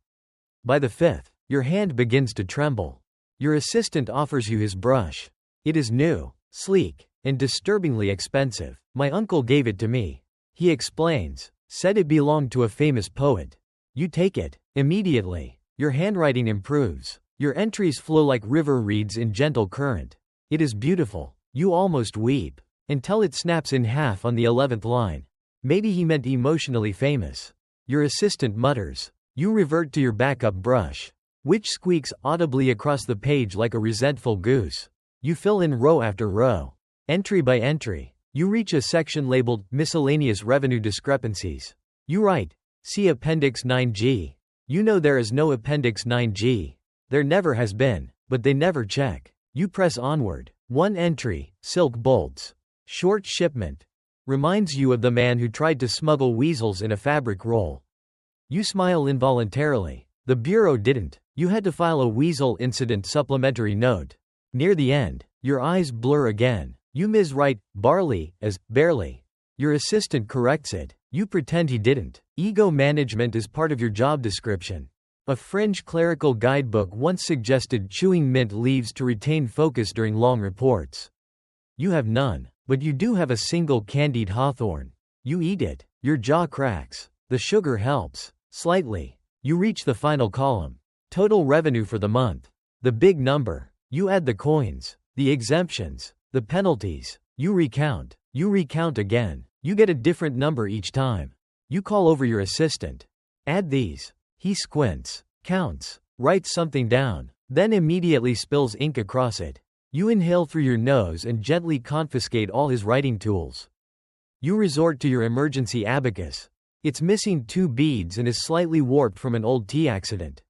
By the fifth, your hand begins to tremble. Your assistant offers you his brush. It is new, sleek, and disturbingly expensive. My uncle gave it to me. He explains. Said it belonged to a famous poet. You take it. Immediately, your handwriting improves. Your entries flow like river reeds in gentle current. It is beautiful. You almost weep. Until it snaps in half on the 11th line. Maybe he meant emotionally famous. Your assistant mutters. You revert to your backup brush, which squeaks audibly across the page like a resentful goose. You fill in row after row. Entry by entry. You reach a section labeled Miscellaneous Revenue Discrepancies. You write, see Appendix 9G. You know there is no Appendix 9G. There never has been, but they never check. You press onward. One entry, silk bolts. Short shipment. Reminds you of the man who tried to smuggle weasels in a fabric roll. You smile involuntarily. The bureau didn't. You had to file a weasel incident supplementary note. Near the end, your eyes blur again. You miswrite barley as barely. Your assistant corrects it. You pretend he didn't. Ego management is part of your job description. A fringe clerical guidebook once suggested chewing mint leaves to retain focus during long reports. You have none, but you do have a single candied hawthorn. You eat it. Your jaw cracks. The sugar helps. Slightly. You reach the final column. Total revenue for the month. The big number. You add the coins, the exemptions, the penalties. You recount. You recount again. You get a different number each time. You call over your assistant. Add these. He squints, counts, writes something down, then immediately spills ink across it. You inhale through your nose and gently confiscate all his writing tools. You resort to your emergency abacus. It's missing 2 beads and is slightly warped from an old tea accident.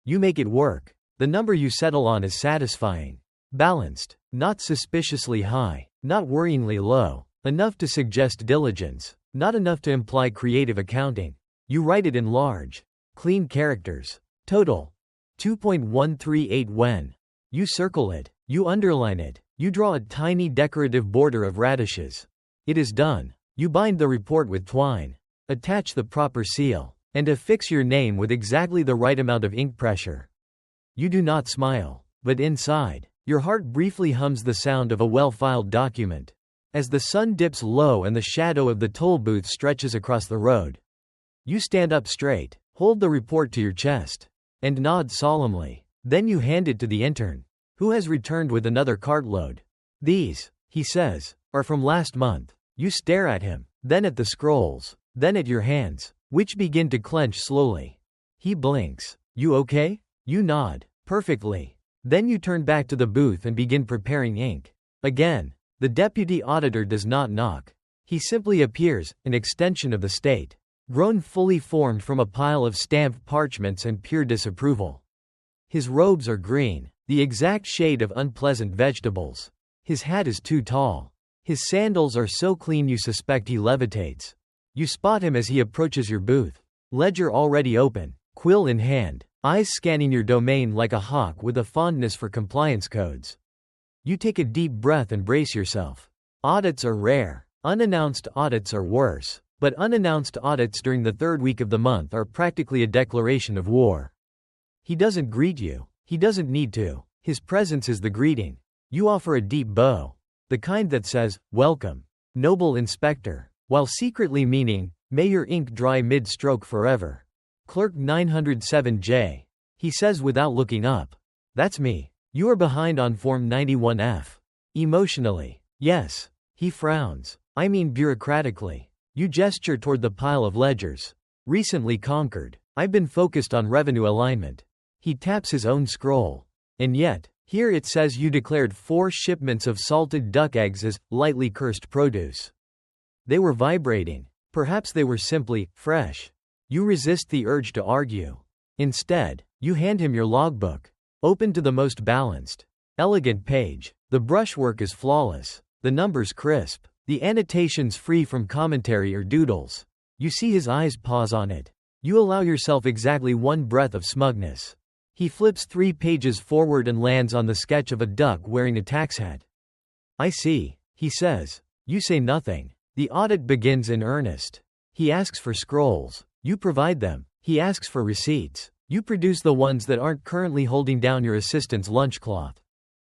You make it work. The number you settle on is satisfying. Balanced, not suspiciously high, not worryingly low, enough to suggest diligence, not enough to imply creative accounting. You write it in large, clean characters. Total. 2.138 when. You circle it. You underline it. You draw a tiny decorative border of radishes. It is done. You bind the report with twine. Attach the proper seal. And affix your name with exactly the right amount of ink pressure. You do not smile. But inside, your heart briefly hums the sound of a well-filed document. As the sun dips low and the shadow of the toll booth stretches across the road, you stand up straight, hold the report to your chest, and nod solemnly. Then you hand it to the intern, who has returned with another cartload. These, he says, are from last month. You stare at him, then at the scrolls, then at your hands, which begin to clench slowly. He blinks. You okay? You nod. Perfectly. Then you turn back to the booth and begin preparing ink. Again, the deputy auditor does not knock. He simply appears, an extension of the state, grown fully formed from a pile of stamped parchments and pure disapproval. His robes are green, the exact shade of unpleasant vegetables. His hat is too tall. His sandals are so clean you suspect he levitates. You spot him as he approaches your booth. Ledger already open, quill in hand. eyes scanning your domain like a hawk with a fondness for compliance codes. You take a deep breath and brace yourself. Audits are rare. Unannounced audits are worse. But unannounced audits during the third week of the month are practically a declaration of war. He doesn't greet you. He doesn't need to. His presence is the greeting. You offer a deep bow. The kind that says, "Welcome, noble inspector," while secretly meaning, "May your ink dry mid-stroke forever." Clerk 907J. He says without looking up. "That's me. You are behind on Form 91F. Emotionally. Yes." He frowns. "I mean bureaucratically." You gesture toward the pile of ledgers. "Recently conquered. I've been focused on revenue alignment." He taps his own scroll. "And yet, here it says you declared 4 shipments of salted duck eggs as lightly cursed produce." They were vibrating. Perhaps they were simply fresh. You resist the urge to argue. Instead, you hand him your logbook. Open to the most balanced, elegant page. The brushwork is flawless. The numbers crisp. The annotations free from commentary or doodles. You see his eyes pause on it. You allow yourself exactly one breath of smugness. He flips 3 pages forward and lands on the sketch of a duck wearing a tax hat. "I see," he says. You say nothing. The audit begins in earnest. He asks for scrolls. You provide them. He asks for receipts. You produce the ones that aren't currently holding down your assistant's lunchcloth.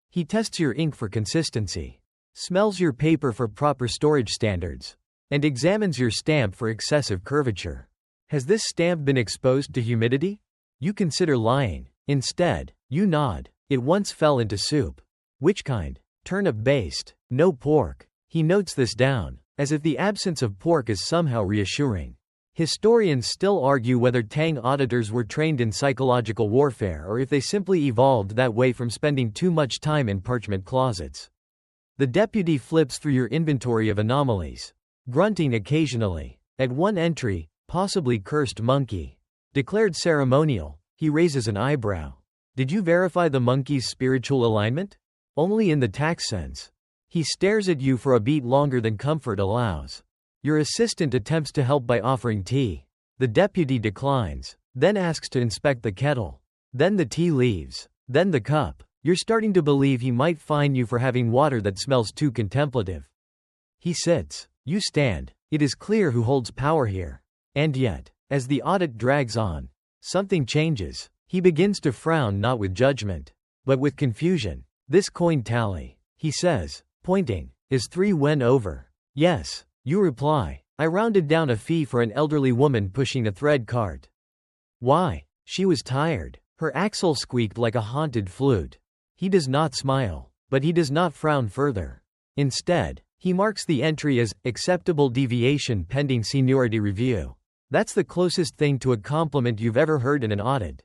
He tests your ink for consistency, smells your paper for proper storage standards, and examines your stamp for excessive curvature. Has this stamp been exposed to humidity? You consider lying. Instead, you nod. It once fell into soup. Which kind? Turnip-based. No pork. He notes this down, as if the absence of pork is somehow reassuring. Historians still argue whether Tang auditors were trained in psychological warfare or if they simply evolved that way from spending too much time in parchment closets. The deputy flips through your inventory of anomalies, grunting occasionally. At one entry, possibly cursed monkey, declared ceremonial, he raises an eyebrow. Did you verify the monkey's spiritual alignment? Only in the tax sense. He stares at you for a beat longer than comfort allows. Your assistant attempts to help by offering tea. The deputy declines, then asks to inspect the kettle. Then the tea leaves. Then the cup. You're starting to believe he might fine you for having water that smells too contemplative. He sits. You stand. It is clear who holds power here. And yet, as the audit drags on, something changes. He begins to frown not with judgment, but with confusion. This coin tally, he says, pointing, is 3 when over. Yes. You reply, I rounded down a fee for an elderly woman pushing a thread cart. Why? She was tired. Her axle squeaked like a haunted flute. He does not smile, but he does not frown further. Instead, he marks the entry as acceptable deviation pending seniority review. That's the closest thing to a compliment you've ever heard in an audit.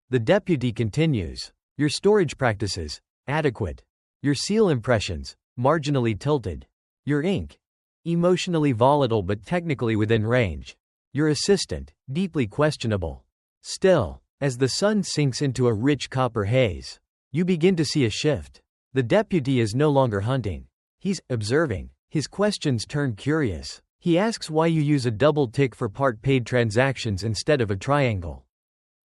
The deputy continues. Your storage practices, adequate. Your seal impressions, marginally tilted. Your ink, emotionally volatile but technically within range. Your assistant, deeply questionable. Still, as the sun sinks into a rich copper haze, you begin to see a shift. The deputy is no longer hunting. He's observing. His questions turn curious. He asks why you use a double tick for part-paid transactions instead of a triangle.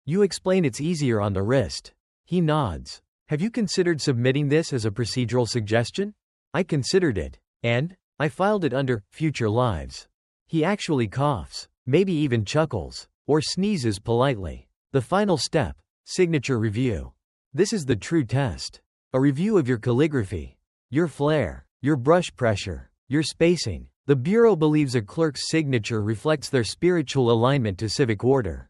You explain it's easier on the wrist. He nods. Have you considered submitting this as a procedural suggestion? I considered it. And? I filed it under future lives. He actually coughs, maybe even chuckles, or sneezes politely. The final step, signature review. This is the true test. A review of your calligraphy, your flair, your brush pressure, your spacing. The bureau believes a clerk's signature reflects their spiritual alignment to civic order.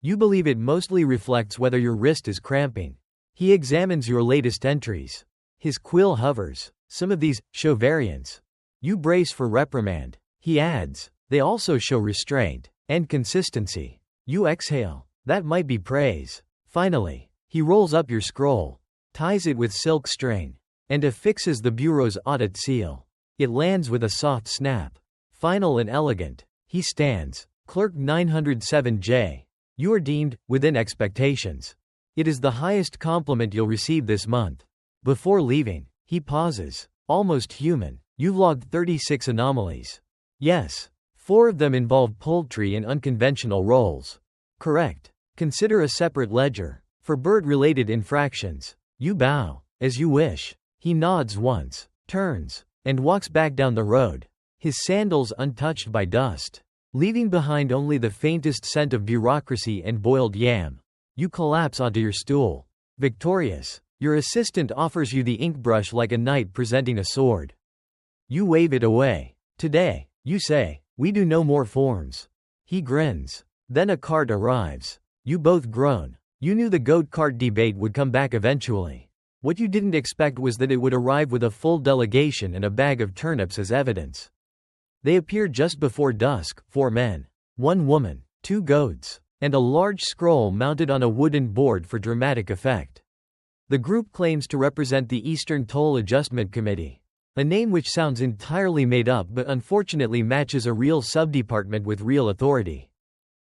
You believe it mostly reflects whether your wrist is cramping. He examines your latest entries. His quill hovers. Some of these show variance. You brace for reprimand. He adds, they also show restraint and consistency. You exhale. That might be praise. Finally, he rolls up your scroll, ties it with silk string, and affixes the bureau's audit seal. It lands with a soft snap. Final and elegant. He stands. Clerk 907J. You are deemed within expectations. It is the highest compliment you'll receive this month. Before leaving, he pauses. Almost human. You've logged 36 anomalies. Yes. 4 of them involve poultry in unconventional roles. Correct. Consider a separate ledger for bird-related infractions. You bow. As you wish. He nods once, turns, and walks back down the road, his sandals untouched by dust, leaving behind only the faintest scent of bureaucracy and boiled yam. You collapse onto your stool. Victorious. Your assistant offers you the ink brush like a knight presenting a sword. You wave it away. Today, you say, we do no more forms. He grins. Then a cart arrives. You both groan. You knew the goat cart debate would come back eventually. What you didn't expect was that it would arrive with a full delegation and a bag of turnips as evidence. They appear just before dusk, 4 men, 1 woman, 2 goats, and a large scroll mounted on a wooden board for dramatic effect. The group claims to represent the Eastern Toll Adjustment Committee, a name which sounds entirely made up but unfortunately matches a real subdepartment with real authority,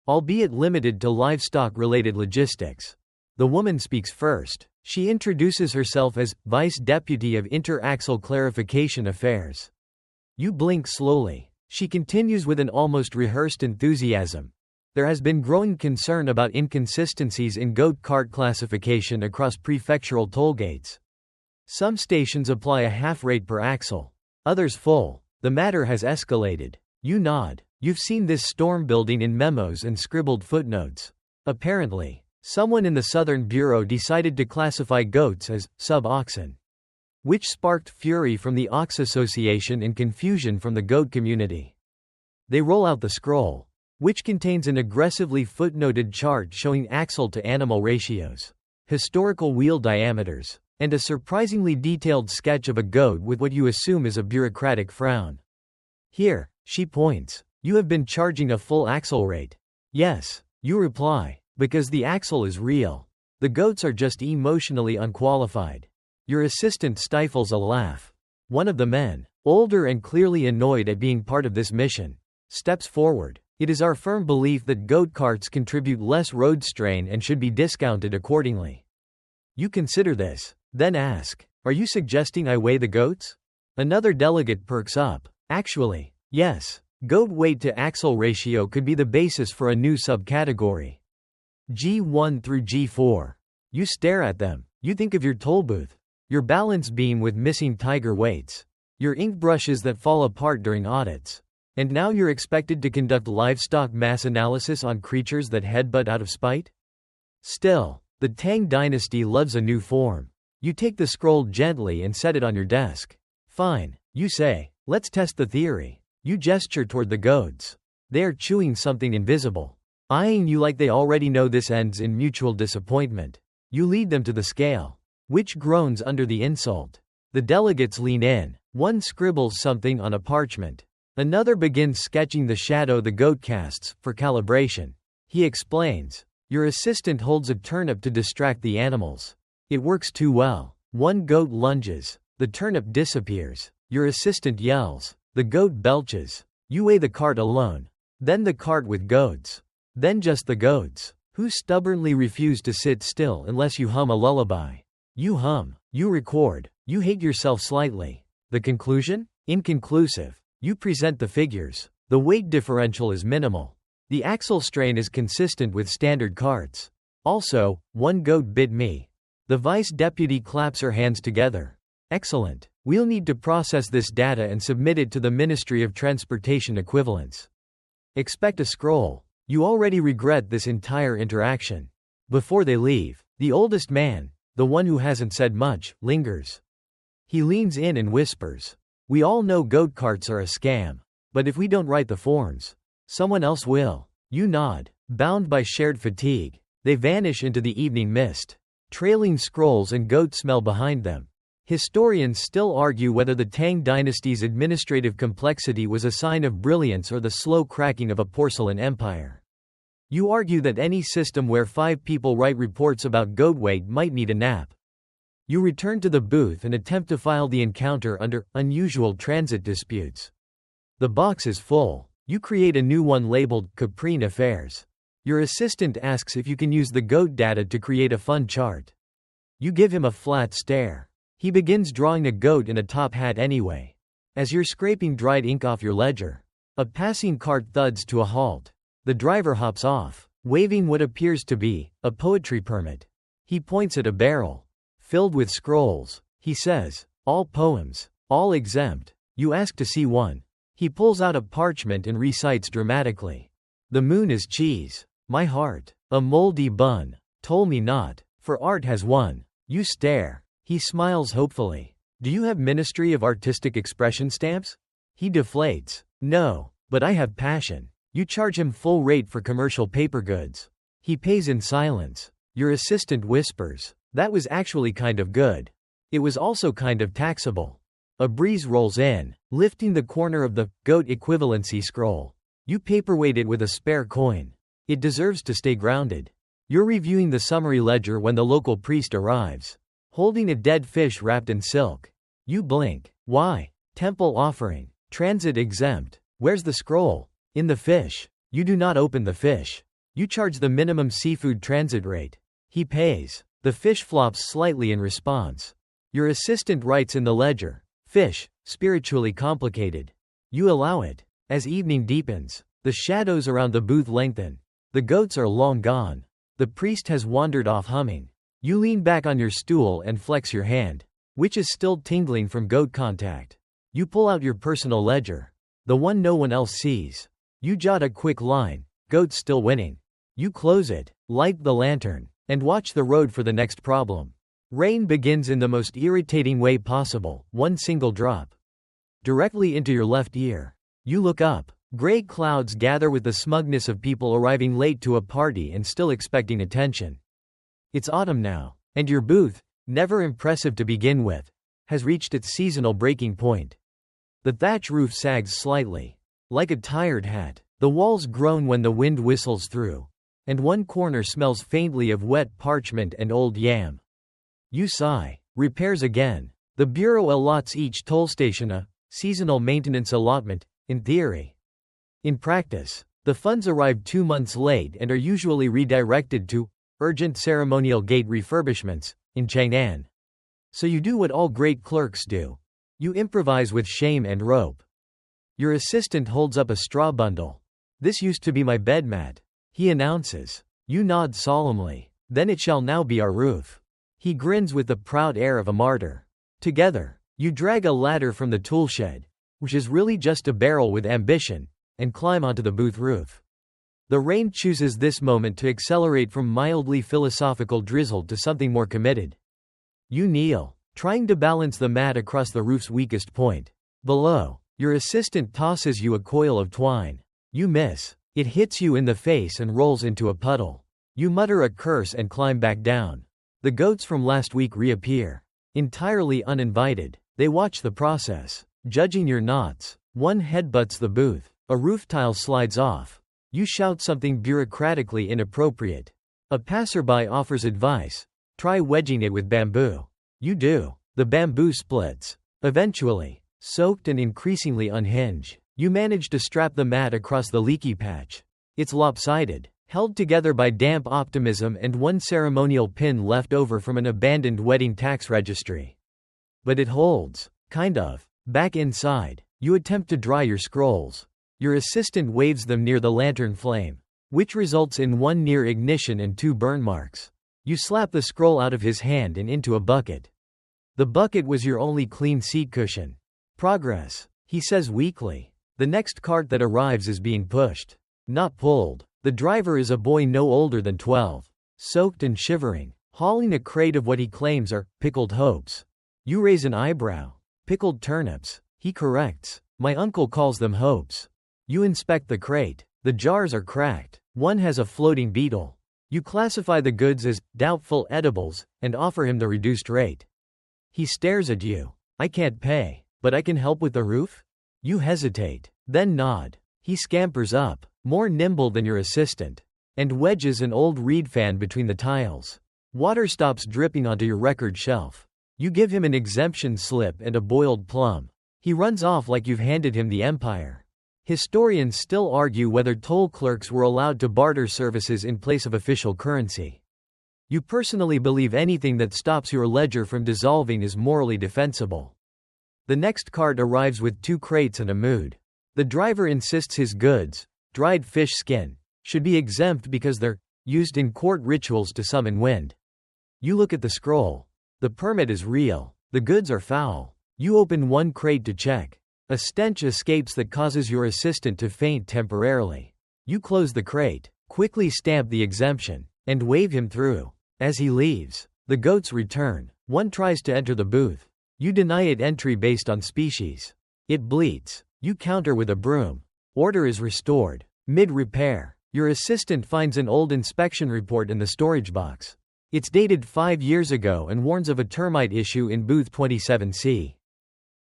albeit limited to livestock-related logistics. The woman speaks first. She introduces herself as Vice Deputy of Inter-Axle Clarification Affairs. You blink slowly. She continues with an almost rehearsed enthusiasm. There has been growing concern about inconsistencies in goat cart classification across prefectural toll gates. Some stations apply a half rate per axle, others full. The matter has escalated. You nod. You've seen this storm building in memos and scribbled footnotes. Apparently, someone in the Southern Bureau decided to classify goats as sub-oxen, which sparked fury from the Ox Association and confusion from the goat community. They roll out the scroll, which contains an aggressively footnoted chart showing axle-to-animal ratios, historical wheel diameters, and a surprisingly detailed sketch of a goat with what you assume is a bureaucratic frown. Here, she points. You have been charging a full axle rate. Yes, you reply. Because the axle is real. The goats are just emotionally unqualified. Your assistant stifles a laugh. One of the men, older and clearly annoyed at being part of this mission, steps forward. It is our firm belief that goat carts contribute less road strain and should be discounted accordingly. You consider this, then ask, are you suggesting I weigh the goats? Another delegate perks up. Actually, yes. Goat weight to axle ratio could be the basis for a new subcategory. G1 through G4. You stare at them. You think of your toll booth, your balance beam with missing tiger weights, your ink brushes that fall apart during audits. And now you're expected to conduct livestock mass analysis on creatures that headbutt out of spite? Still, the Tang Dynasty loves a new form. You take the scroll gently and set it on your desk. Fine, you say, let's test the theory. You gesture toward the goats. They are chewing something invisible, eyeing you like they already know this ends in mutual disappointment. You lead them to the scale, which groans under the insult. The delegates lean in. One scribbles something on a parchment. Another begins sketching the shadow the goat casts, for calibration. He explains. Your assistant holds a turnip to distract the animals. It works too well. One goat lunges. The turnip disappears. Your assistant yells. The goat belches. You weigh the cart alone. Then the cart with goats. Then just the goats, who stubbornly refuse to sit still unless you hum a lullaby. You hum. You record. You hate yourself slightly. The conclusion? Inconclusive. You present the figures. The weight differential is minimal. The axle strain is consistent with standard carts. Also, one goat bit me. The vice deputy claps her hands together. Excellent. We'll need to process this data and submit it to the Ministry of Transportation Equivalence. Expect a scroll. You already regret this entire interaction. Before they leave, the oldest man, the one who hasn't said much, lingers. He leans in and whispers. We all know goat carts are a scam. But if we don't write the forms, someone else will. You nod. Bound by shared fatigue, they vanish into the evening mist, trailing scrolls and goat smell behind them. Historians still argue whether the Tang dynasty's administrative complexity was a sign of brilliance or the slow cracking of a porcelain empire. You argue that any system where 5 people write reports about goat weight might need a nap. You return to the booth and attempt to file the encounter under unusual transit disputes. The box is full. You create a new one labeled Caprine Affairs. Your assistant asks if you can use the goat data to create a fun chart. You give him a flat stare. He begins drawing a goat in a top hat anyway. As you're scraping dried ink off your ledger, a passing cart thuds to a halt. The driver hops off. waving what appears to be a poetry permit. He points at a barrel filled with scrolls. He says, "All poems, all exempt." You ask to see one. He pulls out a parchment and recites dramatically. "The moon is cheese. My heart, a moldy bun. Toll me not, for art has won." You stare. He smiles hopefully. "Do you have Ministry of Artistic Expression stamps?" He deflates. "No, but I have passion." You charge him full rate for commercial paper goods. He pays in silence. Your assistant whispers, "That was actually kind of good. It was also kind of taxable." A breeze rolls in, lifting the corner of the goat equivalency scroll. You paperweight it with a spare coin. It deserves to stay grounded. You're reviewing the summary ledger when the local priest arrives, holding a dead fish wrapped in silk. You blink. "Why? Temple offering. Transit exempt. Where's the scroll?" "In the fish." You do not open the fish. You charge the minimum seafood transit rate. He pays. The fish flops slightly in response. Your assistant writes in the ledger, "Fish, spiritually complicated." You allow it. As evening deepens, the shadows around the booth lengthen. The goats are long gone. The priest has wandered off humming. You lean back on your stool and flex your hand, which is still tingling from goat contact. You pull out your personal ledger, the one no one else sees. You jot a quick line, "Goats still winning." You close it, light the lantern, and watch the road for the next problem. Rain begins in the most irritating way possible, one single drop. Directly into your left ear. You look up. Gray clouds gather with the smugness of people arriving late to a party and still expecting attention. It's autumn now, and your booth, never impressive to begin with, has reached its seasonal breaking point. The thatch roof sags slightly, like a tired hat. The walls groan when the wind whistles through, and one corner smells faintly of wet parchment and old yam. You sigh. Repairs again. The Bureau allots each toll station a seasonal maintenance allotment, in theory. In practice, the funds arrive 2 months late and are usually redirected to urgent ceremonial gate refurbishments, in Chang'an. So you do what all great clerks do. You improvise with shame and rope. Your assistant holds up a straw bundle. "This used to be my bed mat," he announces. You nod solemnly. "Then it shall now be our roof." He grins with the proud air of a martyr. Together, you drag a ladder from the toolshed, which is really just a barrel with ambition, and climb onto the booth roof. The rain chooses this moment to accelerate from mildly philosophical drizzle to something more committed. You kneel, trying to balance the mat across the roof's weakest point. Below, your assistant tosses you a coil of twine. You miss. It hits you in the face and rolls into a puddle. You mutter a curse and climb back down. The goats from last week reappear. Entirely uninvited, they watch the process, judging your knots. One headbutts the booth. A roof tile slides off. You shout something bureaucratically inappropriate. A passerby offers advice. Try wedging it with bamboo. You do. The bamboo splits. Eventually, soaked and increasingly unhinged, you manage to strap the mat across the leaky patch. It's lopsided, held together by damp optimism and one ceremonial pin left over from an abandoned wedding tax registry. But it holds. Kind of. Back inside, you attempt to dry your scrolls. Your assistant waves them near the lantern flame, which results in one near ignition and 2 burn marks. You slap the scroll out of his hand and into a bucket. The bucket was your only clean seat cushion. Progress, he says weakly. The next cart that arrives is being pushed, not pulled. The driver is a boy no older than 12, soaked and shivering, hauling a crate of what he claims are pickled hopes. You raise an eyebrow. "Pickled turnips," he corrects. "My uncle calls them hopes." You inspect the crate. The jars are cracked. One has a floating beetle. You classify the goods as doubtful edibles and offer him the reduced rate. He stares at you. "I can't pay, but I can help with the roof?" You hesitate, then nod. He scampers up, more nimble than your assistant, and wedges an old reed fan between the tiles. Water stops dripping onto your record shelf. You give him an exemption slip and a boiled plum. He runs off like you've handed him the empire. Historians still argue whether toll clerks were allowed to barter services in place of official currency. You personally believe anything that stops your ledger from dissolving is morally defensible. The next cart arrives with 2 crates and a mood. The driver insists his goods, dried fish skin, should be exempt because they're used in court rituals to summon wind. You look at the scroll. The permit is real. The goods are foul. You open one crate to check. A stench escapes that causes your assistant to faint temporarily. You close the crate, quickly stamp the exemption, and wave him through. As he leaves, the goats return. One tries to enter the booth. You deny it entry based on species. It bleats. You counter with a broom. Order is restored. Mid-repair, your assistant finds an old inspection report in the storage box. It's dated 5 years ago and warns of a termite issue in booth 27C.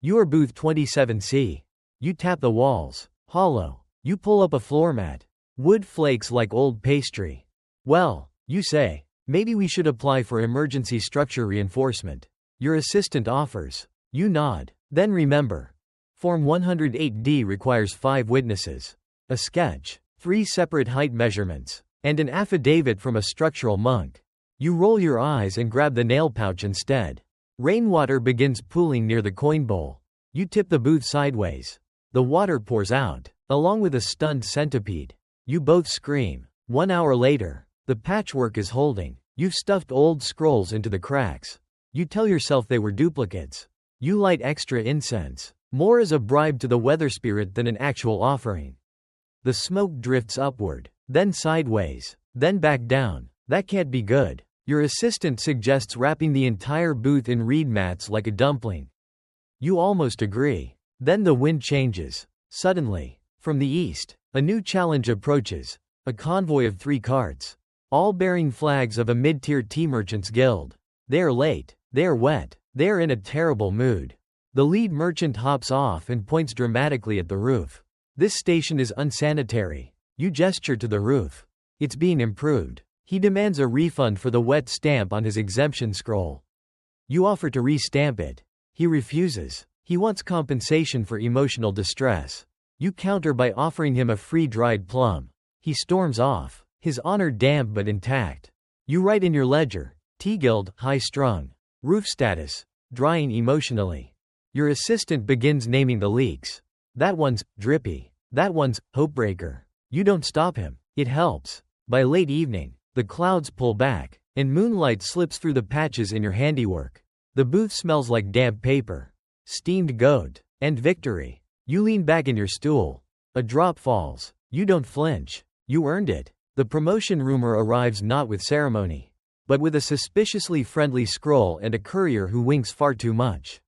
You are booth 27C. You tap the walls. Hollow. You pull up a floor mat. Wood flakes like old pastry. Well, you say, maybe we should apply for emergency structure reinforcement. Your assistant offers. You nod. Then remember. Form 108D requires 5 witnesses, a sketch, 3 separate height measurements, and an affidavit from a structural monk. You roll your eyes and grab the nail pouch instead. Rainwater begins pooling near the coin bowl. You tip the booth sideways. The water pours out, along with a stunned centipede. You both scream. 1 hour later, the patchwork is holding. You've stuffed old scrolls into the cracks. You tell yourself they were duplicates. You light extra incense. More as a bribe to the weather spirit than an actual offering. The smoke drifts upward, then sideways, then back down. That can't be good. Your assistant suggests wrapping the entire booth in reed mats like a dumpling. You almost agree. Then the wind changes. Suddenly, from the east, a new challenge approaches. A convoy of 3 carts, all bearing flags of a mid-tier tea merchants guild. They are late. They are wet. They are in a terrible mood. The lead merchant hops off and points dramatically at the roof. This station is unsanitary. You gesture to the roof. It's being improved. He demands a refund for the wet stamp on his exemption scroll. You offer to re-stamp it. He refuses. He wants compensation for emotional distress. You counter by offering him a free dried plum. He storms off, his honor damp but intact. You write in your ledger, Tea Guild, high-strung. Roof status, drying emotionally. Your assistant begins naming the leaks. That one's drippy. That one's hopebreaker. You don't stop him. It helps. By late evening, the clouds pull back, and moonlight slips through the patches in your handiwork. The booth smells like damp paper, steamed goat, and victory. You lean back in your stool. A drop falls. You don't flinch. You earned it. The promotion rumor arrives not with ceremony, but with a suspiciously friendly scroll and a courier who winks far too much.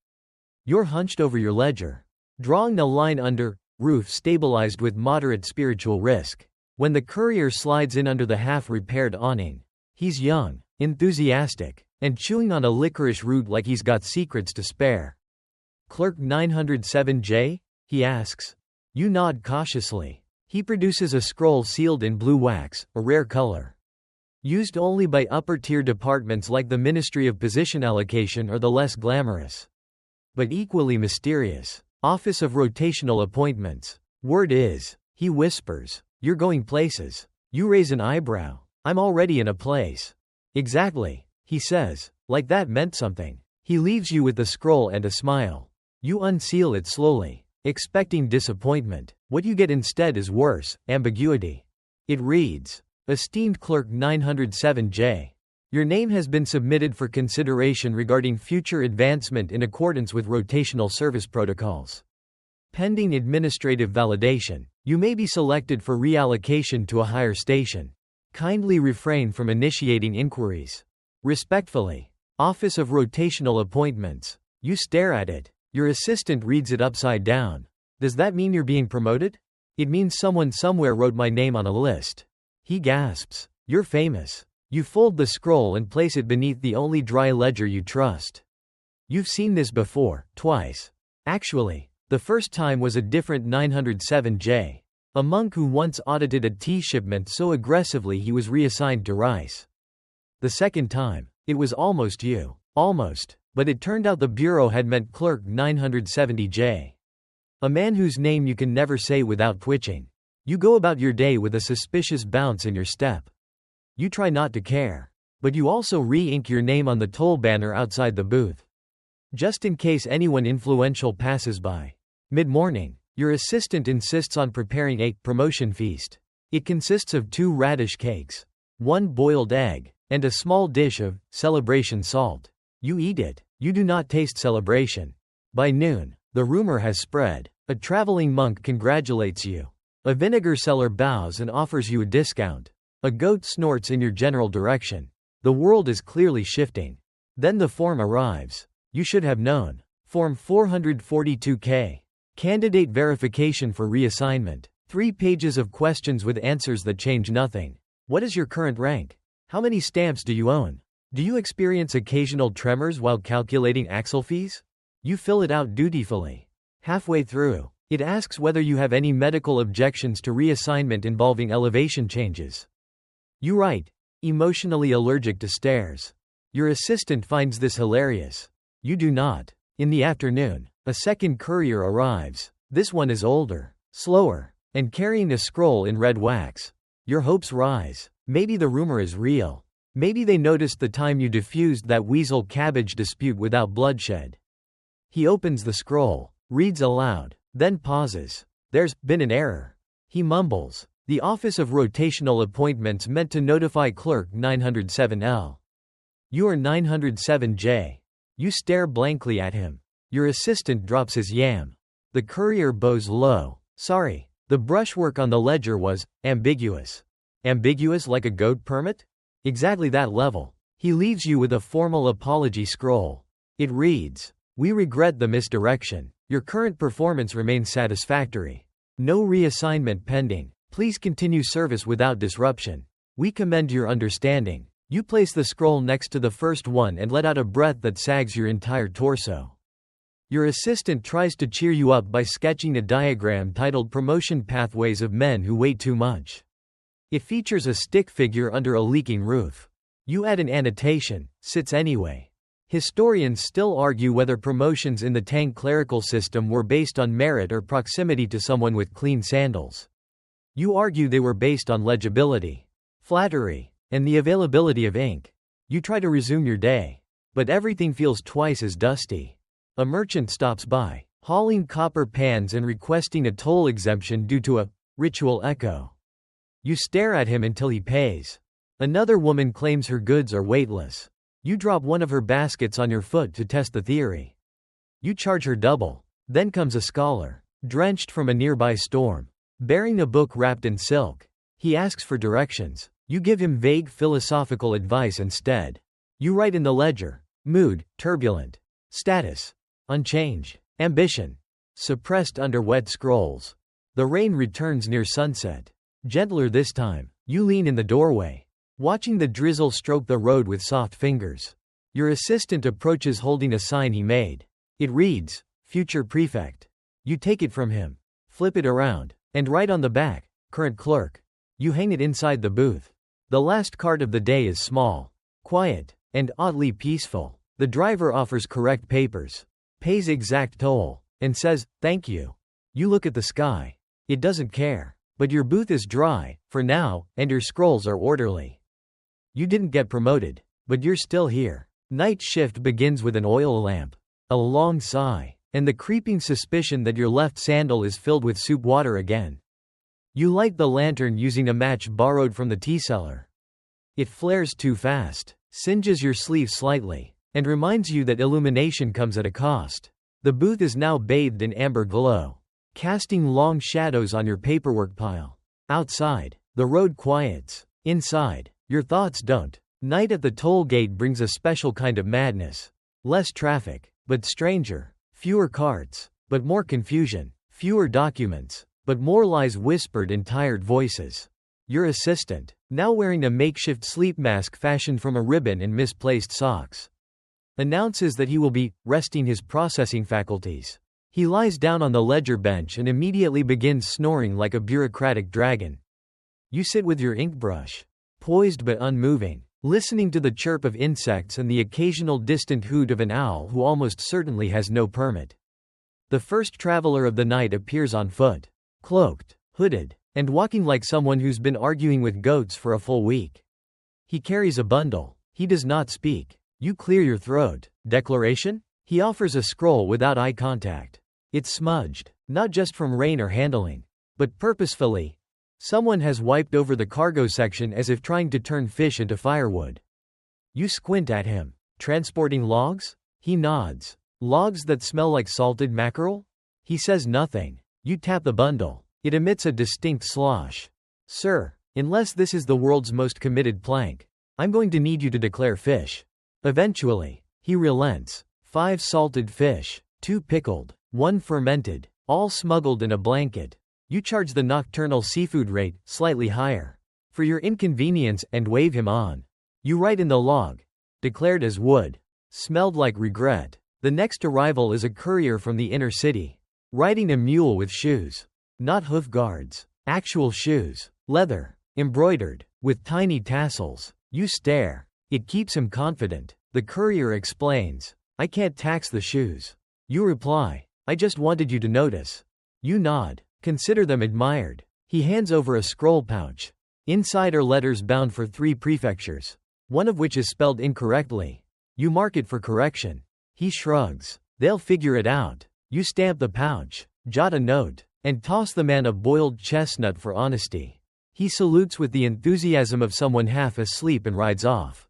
You're hunched over your ledger, drawing a line under, roof stabilized with moderate spiritual risk. When the courier slides in under the half-repaired awning, he's young, enthusiastic, and chewing on a licorice root like he's got secrets to spare. Clerk 907J? He asks. You nod cautiously. He produces a scroll sealed in blue wax, a rare color. Used only by upper-tier departments like the Ministry of Position Allocation or the less glamorous, but equally mysterious, Office of Rotational Appointments. Word is, he whispers, you're going places. You raise an eyebrow. I'm already in a place. Exactly, he says, like that meant something. He leaves you with the scroll and a smile. You unseal it slowly, expecting disappointment. What you get instead is worse, ambiguity. It reads, Esteemed Clerk 907J. Your name has been submitted for consideration regarding future advancement in accordance with rotational service protocols. Pending administrative validation, you may be selected for reallocation to a higher station. Kindly refrain from initiating inquiries. Respectfully, Office of Rotational Appointments. You stare at it. Your assistant reads it upside down. Does that mean you're being promoted? It means someone somewhere wrote my name on a list. He gasps. You're famous. You fold the scroll and place it beneath the only dry ledger you trust. You've seen this before, twice. Actually, the first time was a different 907J. A monk who once audited a tea shipment so aggressively he was reassigned to rice. The second time, it was almost you. Almost, but it turned out the bureau had meant Clerk 970J. A man whose name you can never say without twitching. You go about your day with a suspicious bounce in your step. You try not to care, but you also re-ink your name on the toll banner outside the booth, just in case anyone influential passes by. Mid-morning, your assistant insists on preparing a promotion feast. It consists of 2 radish cakes, 1 boiled egg, and a small dish of celebration salt. You eat it. You do not taste celebration. By noon, the rumor has spread. A traveling monk congratulates you. A vinegar seller bows and offers you a discount. A goat snorts in your general direction. The world is clearly shifting. Then the form arrives. You should have known. Form 442K. Candidate verification for reassignment. 3 pages of questions with answers that change nothing. What is your current rank? How many stamps do you own? Do you experience occasional tremors while calculating axle fees? You fill it out dutifully. Halfway through, it asks whether you have any medical objections to reassignment involving elevation changes. You write, emotionally allergic to stairs. Your assistant finds this hilarious. You do not. In the afternoon, a second courier arrives. This one is older, slower, and carrying a scroll in red wax. Your hopes rise. Maybe the rumor is real. Maybe they noticed the time you diffused that weasel cabbage dispute without bloodshed. He opens the scroll, reads aloud, then pauses. There's been an error. He mumbles. The Office of Rotational Appointments meant to notify Clerk 907L. You are 907J. You stare blankly at him. Your assistant drops his yam. The courier bows low. Sorry. The brushwork on the ledger was ambiguous. Ambiguous like a goat permit? Exactly that level. He leaves you with a formal apology scroll. It reads, "We regret the misdirection. Your current performance remains satisfactory. No reassignment pending. Please continue service without disruption. We commend your understanding." You place the scroll next to the first one and let out a breath that sags your entire torso. Your assistant tries to cheer you up by sketching a diagram titled Promotion Pathways of Men Who Wait Too Much. It features a stick figure under a leaking roof. You add an annotation, sits anyway. Historians still argue whether promotions in the Tang clerical system were based on merit or proximity to someone with clean sandals. You argue they were based on legibility, flattery, and the availability of ink. You try to resume your day, but everything feels twice as dusty. A merchant stops by, hauling copper pans and requesting a toll exemption due to a ritual echo. You stare at him until he pays. Another woman claims her goods are weightless. You drop one of her baskets on your foot to test the theory. You charge her double. Then comes a scholar, drenched from a nearby storm, bearing a book wrapped in silk. He asks for directions. You give him vague philosophical advice instead. You write in the ledger, mood, turbulent. Status, unchanged. Ambition, suppressed under wet scrolls. The rain returns near sunset. Gentler this time. You lean in the doorway, watching the drizzle stroke the road with soft fingers. Your assistant approaches holding a sign he made. It reads, Future Prefect. You take it from him, flip it around, and write on the back, Current Clerk. You hang it inside the booth. The last cart of the day is small, quiet, and oddly peaceful. The driver offers correct papers, pays exact toll, and says, thank you. You look at the sky. It doesn't care. But your booth is dry, for now, and your scrolls are orderly. You didn't get promoted, but you're still here. Night shift begins with an oil lamp, a long sigh, and the creeping suspicion that your left sandal is filled with soup water again. You light the lantern using a match borrowed from the tea cellar. It flares too fast, singes your sleeve slightly, and reminds you that illumination comes at a cost. The booth is now bathed in amber glow, casting long shadows on your paperwork pile. Outside, the road quiets. Inside, your thoughts don't. Night at the toll gate brings a special kind of madness. Less traffic, but stranger. Fewer carts, but more confusion. Fewer documents, but more lies whispered in tired voices. Your assistant, now wearing a makeshift sleep mask fashioned from a ribbon and misplaced socks, announces that he will be resting his processing faculties. He lies down on the ledger bench and immediately begins snoring like a bureaucratic dragon. You sit with your ink brush, poised but unmoving, listening to the chirp of insects and the occasional distant hoot of an owl who almost certainly has no permit. The first traveler of the night appears on foot, cloaked, hooded, and walking like someone who's been arguing with goats for a full week. He carries a bundle. He does not speak. You clear your throat. Declaration? He offers a scroll without eye contact. It's smudged, not just from rain or handling, but purposefully. Someone has wiped over the cargo section as if trying to turn fish into firewood. You squint at him. Transporting logs? He nods. Logs that smell like salted mackerel? He says nothing. You tap the bundle. It emits a distinct slosh. Sir, unless this is the world's most committed plank, I'm going to need you to declare fish. Eventually, he relents. 5 salted fish, 2 pickled, 1 fermented, all smuggled in a blanket. You charge the nocturnal seafood rate, slightly higher, for your inconvenience and wave him on. You write in the log. Declared as wood. Smelled like regret. The next arrival is a courier from the inner city. Riding a mule with shoes. Not hoof guards. Actual shoes. Leather. Embroidered. With tiny tassels. You stare. It keeps him confident. The courier explains. I can't tax the shoes. You reply. I just wanted you to notice. You nod. Consider them admired. He hands over a scroll pouch. Inside are letters bound for 3 prefectures, one of which is spelled incorrectly. You mark it for correction. He shrugs. They'll figure it out. You stamp the pouch, jot a note, and toss the man a boiled chestnut for honesty. He salutes with the enthusiasm of someone half asleep and rides off.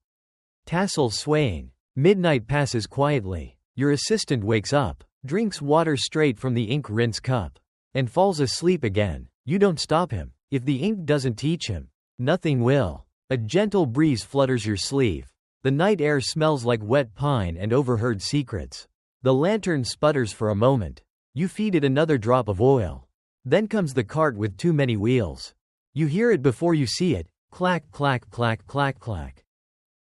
Tassels swaying. Midnight passes quietly. Your assistant wakes up, drinks water straight from the ink rinse cup, and falls asleep again. You don't stop him. If the ink doesn't teach him, nothing will. A gentle breeze flutters your sleeve. The night air smells like wet pine and overheard secrets. The lantern sputters for a moment. You feed it another drop of oil. Then comes the cart with too many wheels. You hear it before you see it. Clack, clack, clack, clack, clack.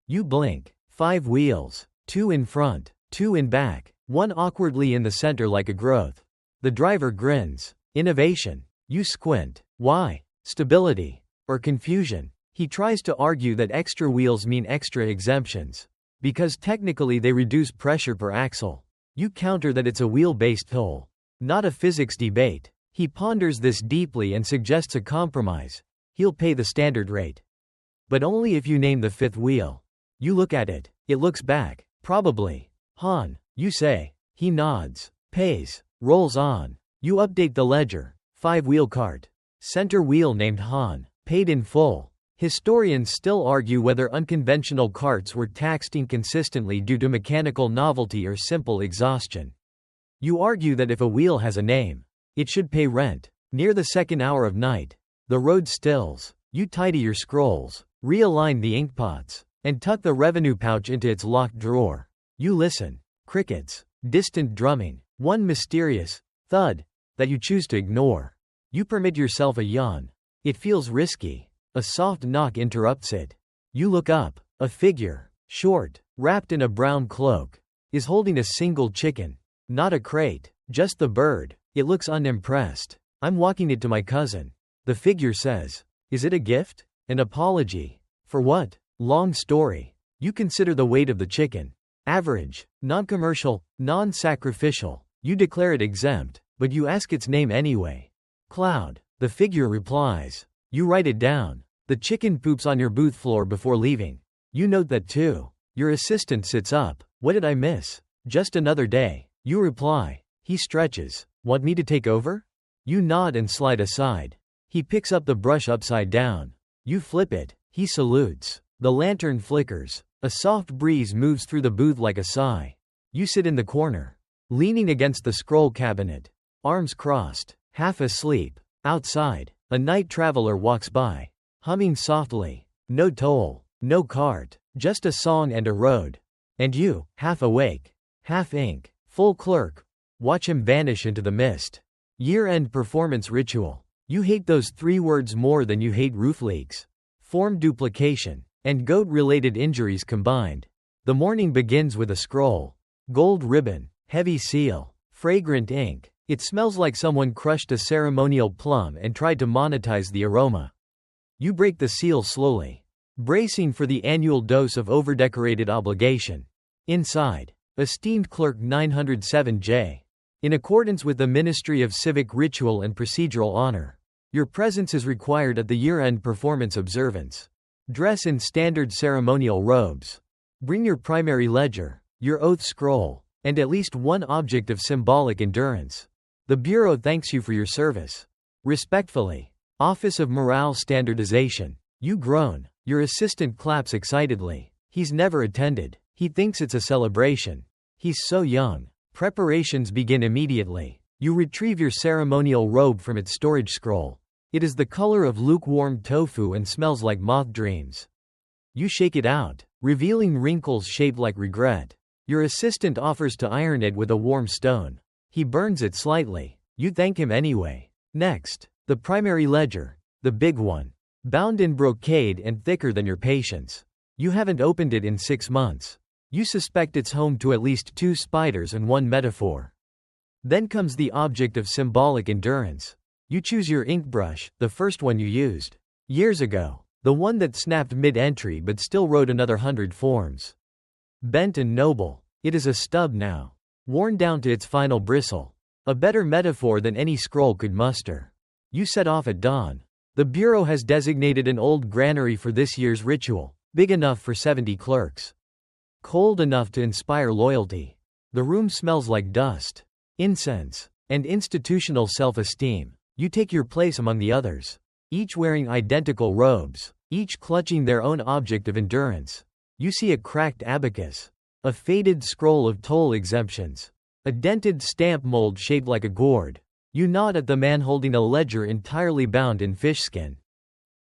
You blink. 5 wheels. 2 in front, 2 in back, 1 awkwardly in the center like a growth. The driver grins. Innovation. You squint. Why? Stability. Or confusion. He tries to argue that extra wheels mean extra exemptions, because technically they reduce pressure per axle. You counter that it's a wheel-based toll, not a physics debate. He ponders this deeply and suggests a compromise. He'll pay the standard rate. But only if you name the 5th wheel. You look at it. It looks back. Probably. Han. You say. He nods. Pays. Rolls on. You update the ledger. 5-wheel cart. Center wheel named Han. Paid in full. Historians still argue whether unconventional carts were taxed inconsistently due to mechanical novelty or simple exhaustion. You argue that if a wheel has a name, it should pay rent. Near the 2nd hour of night, the road stills. You tidy your scrolls, realign the inkpots, and tuck the revenue pouch into its locked drawer. You listen. Crickets. Distant drumming. One mysterious thud that you choose to ignore. You permit yourself a yawn. It feels risky. A soft knock interrupts it. You look up. A figure, short, wrapped in a brown cloak, is holding a single chicken. Not a crate, just the bird. It looks unimpressed. I'm walking it to my cousin. The figure says. Is it a gift? An apology? For what? Long story. You consider the weight of the chicken. Average, non-commercial, non-sacrificial. You declare it exempt, but you ask its name anyway. Cloud. The figure replies. You write it down. The chicken poops on your booth floor before leaving. You note that too. Your assistant sits up. What did I miss? Just another day. You reply. He stretches. Want me to take over? You nod and slide aside. He picks up the brush upside down. You flip it. He salutes. The lantern flickers. A soft breeze moves through the booth like a sigh. You sit in the corner, leaning against the scroll cabinet, arms crossed, half asleep. Outside, a night traveler walks by, humming softly. No toll, no cart, just a song and a road. And you, half awake, half ink, full clerk, watch him vanish into the mist. Year-end performance ritual. You hate those 3 words more than you hate roof leaks, form duplication, and goat-related injuries combined. The morning begins with a scroll. Gold ribbon, heavy seal, fragrant ink. It smells like someone crushed a ceremonial plum and tried to monetize the aroma. You break the seal slowly, bracing for the annual dose of overdecorated obligation. Inside, esteemed clerk 907J. In accordance with the Ministry of Civic Ritual and Procedural Honor, your presence is required at the year-end performance observance. Dress in standard ceremonial robes. Bring your primary ledger, your oath scroll, and at least one object of symbolic endurance. The Bureau thanks you for your service. Respectfully, Office of Morale Standardization. You groan. Your assistant claps excitedly. He's never attended. He thinks it's a celebration. He's so young. Preparations begin immediately. You retrieve your ceremonial robe from its storage scroll. It is the color of lukewarm tofu and smells like moth dreams. You shake it out, revealing wrinkles shaped like regret. Your assistant offers to iron it with a warm stone. He burns it slightly. You thank him anyway. Next, the primary ledger. The big one. Bound in brocade and thicker than your patience. You haven't opened it in 6 months. You suspect it's home to at least 2 spiders and 1 metaphor. Then comes the object of symbolic endurance. You choose your ink brush, the first one you used years ago. The one that snapped mid-entry but still wrote another 100 forms. Bent and noble. It is a stub now. Worn down to its final bristle. A better metaphor than any scroll could muster. You set off at dawn. The Bureau has designated an old granary for this year's ritual, big enough for 70 clerks. Cold enough to inspire loyalty. The room smells like dust, incense, and institutional self-esteem. You take your place among the others. Each wearing identical robes, each clutching their own object of endurance. You see a cracked abacus, a faded scroll of toll exemptions, a dented stamp mold shaped like a gourd. You nod at the man holding a ledger entirely bound in fishskin.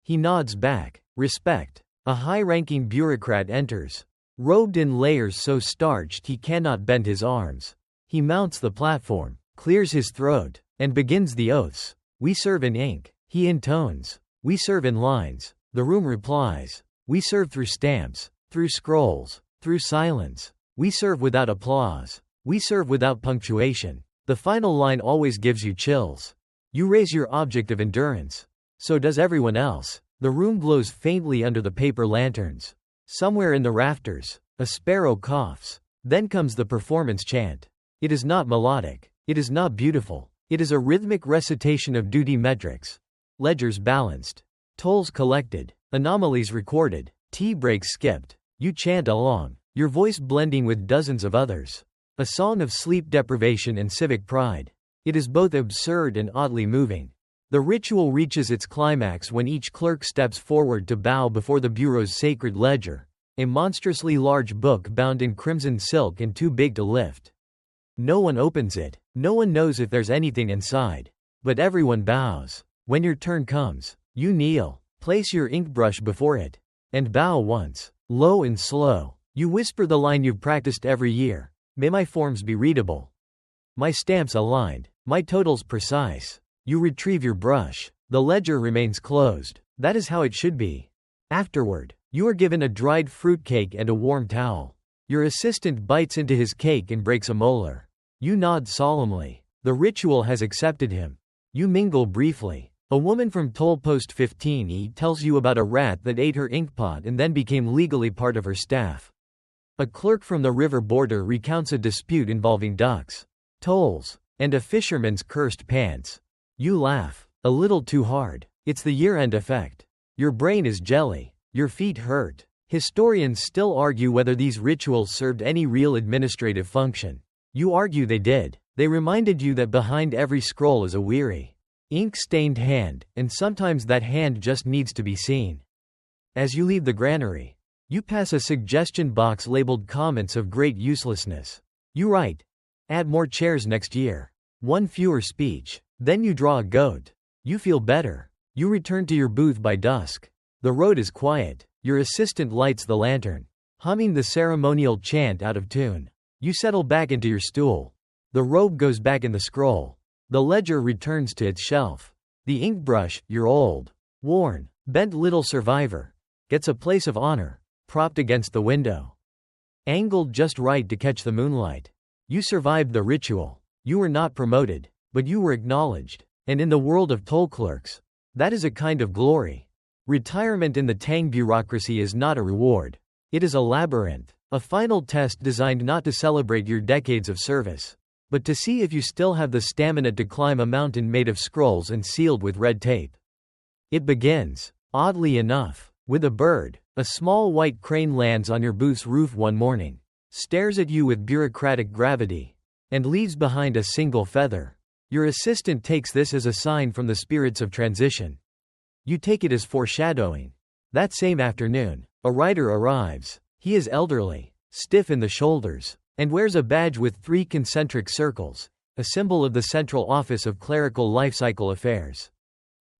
He nods back. Respect. A high-ranking bureaucrat enters, robed in layers so starched he cannot bend his arms. He mounts the platform, clears his throat, and begins the oaths. We serve in ink. He intones. We serve in lines. The room replies. We serve through stamps, through scrolls, through silence. We serve without applause. We serve without punctuation. The final line always gives you chills. You raise your object of endurance. So does everyone else. The room glows faintly under the paper lanterns. Somewhere in the rafters, a sparrow coughs. Then comes the performance chant. It is not melodic. It is not beautiful. It is a rhythmic recitation of duty metrics. Ledgers balanced. Tolls collected. Anomalies recorded. Tea breaks skipped. You chant along, your voice blending with dozens of others. A song of sleep deprivation and civic pride. It is both absurd and oddly moving. The ritual reaches its climax when each clerk steps forward to bow before the Bureau's sacred ledger, a monstrously large book bound in crimson silk and too big to lift. No one opens it. No one knows if there's anything inside. But everyone bows. When your turn comes, you kneel, place your ink brush before it, and bow once, low and slow. You whisper the line you've practiced every year. May my forms be readable. My stamps aligned. My totals precise. You retrieve your brush. The ledger remains closed. That is how it should be. Afterward, you are given a dried fruitcake and a warm towel. Your assistant bites into his cake and breaks a molar. You nod solemnly. The ritual has accepted him. You mingle briefly. A woman from Toll Post 15E tells you about a rat that ate her inkpot and then became legally part of her staff. A clerk from the river border recounts a dispute involving ducks, tolls, and a fisherman's cursed pants. You laugh. A little too hard. It's the year-end effect. Your brain is jelly. Your feet hurt. Historians still argue whether these rituals served any real administrative function. You argue they did. They reminded you that behind every scroll is a weary, ink-stained hand, and sometimes that hand just needs to be seen. As you leave the granary, you pass a suggestion box labeled comments of great uselessness. You write, add more chairs next year. 1 fewer speech. Then you draw a goat. You feel better. You return to your booth by dusk. The road is quiet. Your assistant lights the lantern, humming the ceremonial chant out of tune. You settle back into your stool. The robe goes back in the scroll. The ledger returns to its shelf. The ink brush, your old, worn, bent little survivor, gets a place of honor, propped against the window. Angled just right to catch the moonlight. You survived the ritual. You were not promoted, but you were acknowledged. And in the world of toll clerks, that is a kind of glory. Retirement in the Tang bureaucracy is not a reward. It is a labyrinth, a final test designed not to celebrate your decades of service, but to see if you still have the stamina to climb a mountain made of scrolls and sealed with red tape. It begins, oddly enough, with a bird. A small white crane lands on your booth's roof one morning, stares at you with bureaucratic gravity, and leaves behind a single feather. Your assistant takes this as a sign from the spirits of transition. You take it as foreshadowing. That same afternoon, a writer arrives. He is elderly, stiff in the shoulders, and wears a badge with 3 concentric circles, a symbol of the Central Office of Clerical Lifecycle Affairs.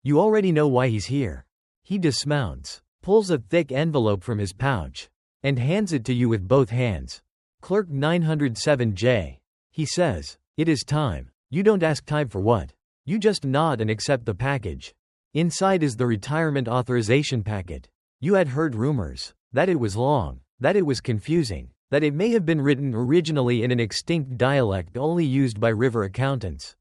You already know why he's here. He dismounts, pulls a thick envelope from his pouch, and hands it to you with both hands. Clerk 907J. He says, "It is time." You don't ask time for what. You just nod and accept the package. Inside is the retirement authorization packet. You had heard rumors that it was long, that it was confusing, that it may have been written originally in an extinct dialect only used by river accountants.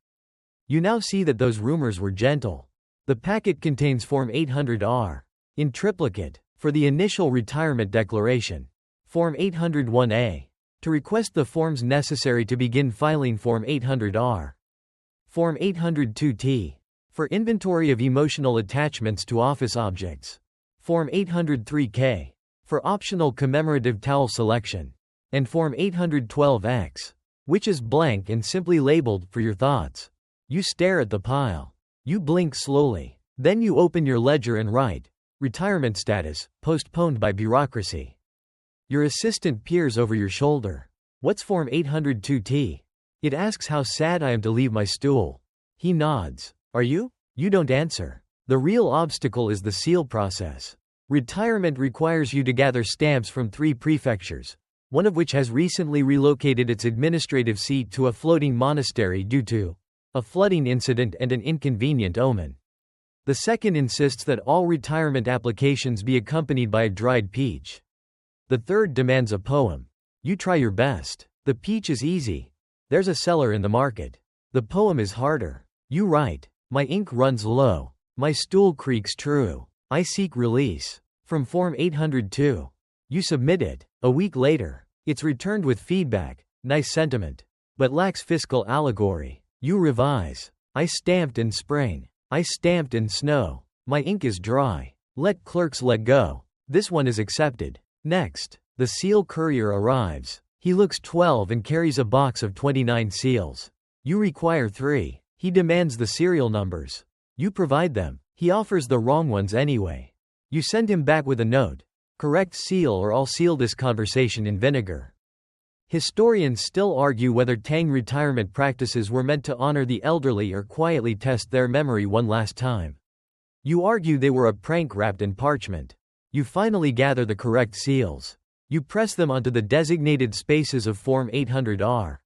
You now see that those rumors were gentle. The packet contains Form 800R, in triplicate, for the initial retirement declaration. Form 801A, to request the forms necessary to begin filing Form 800R. Form 802T, for inventory of emotional attachments to office objects. Form 803K, for optional commemorative towel selection. And Form 812X, which is blank and simply labeled "for your thoughts." You stare at the pile. You blink slowly. Then you open your ledger and write, "Retirement status, postponed by bureaucracy." Your assistant peers over your shoulder. "What's Form 802T? It asks how sad I am to leave my stool." He nods. "Are you?" You don't answer. The real obstacle is the seal process. Retirement requires you to gather stamps from 3 prefectures, one of which has recently relocated its administrative seat to a floating monastery due to a flooding incident and an inconvenient omen. The second insists that all retirement applications be accompanied by a dried peach. The third demands a poem. You try your best. The peach is easy. There's a seller in the market. The poem is harder. You write, "My ink runs low. My stool creaks true. I seek release." From Form 802. You submit it. A week later, it's returned with feedback, "Nice sentiment, but lacks fiscal allegory." You revise. "I stamped in spring. I stamped in snow. My ink is dry. Let clerks let go." This one is accepted. Next, the seal courier arrives. He looks 12 and carries a box of 29 seals. You require 3. He demands the serial numbers. You provide them. He offers the wrong ones anyway. You send him back with a note. "Correct seal or I'll seal this conversation in vinegar." Historians still argue whether Tang retirement practices were meant to honor the elderly or quietly test their memory one last time. You argue they were a prank wrapped in parchment. You finally gather the correct seals. You press them onto the designated spaces of Form 800R.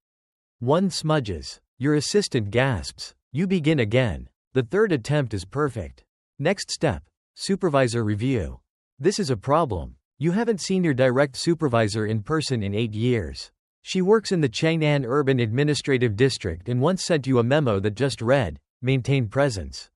One smudges. Your assistant gasps. You begin again. The third attempt is perfect. Next step. Supervisor review. This is a problem. You haven't seen your direct supervisor in person in 8 years. She works in the Chang'an Urban Administrative District and once sent you a memo that just read, "Maintain presence.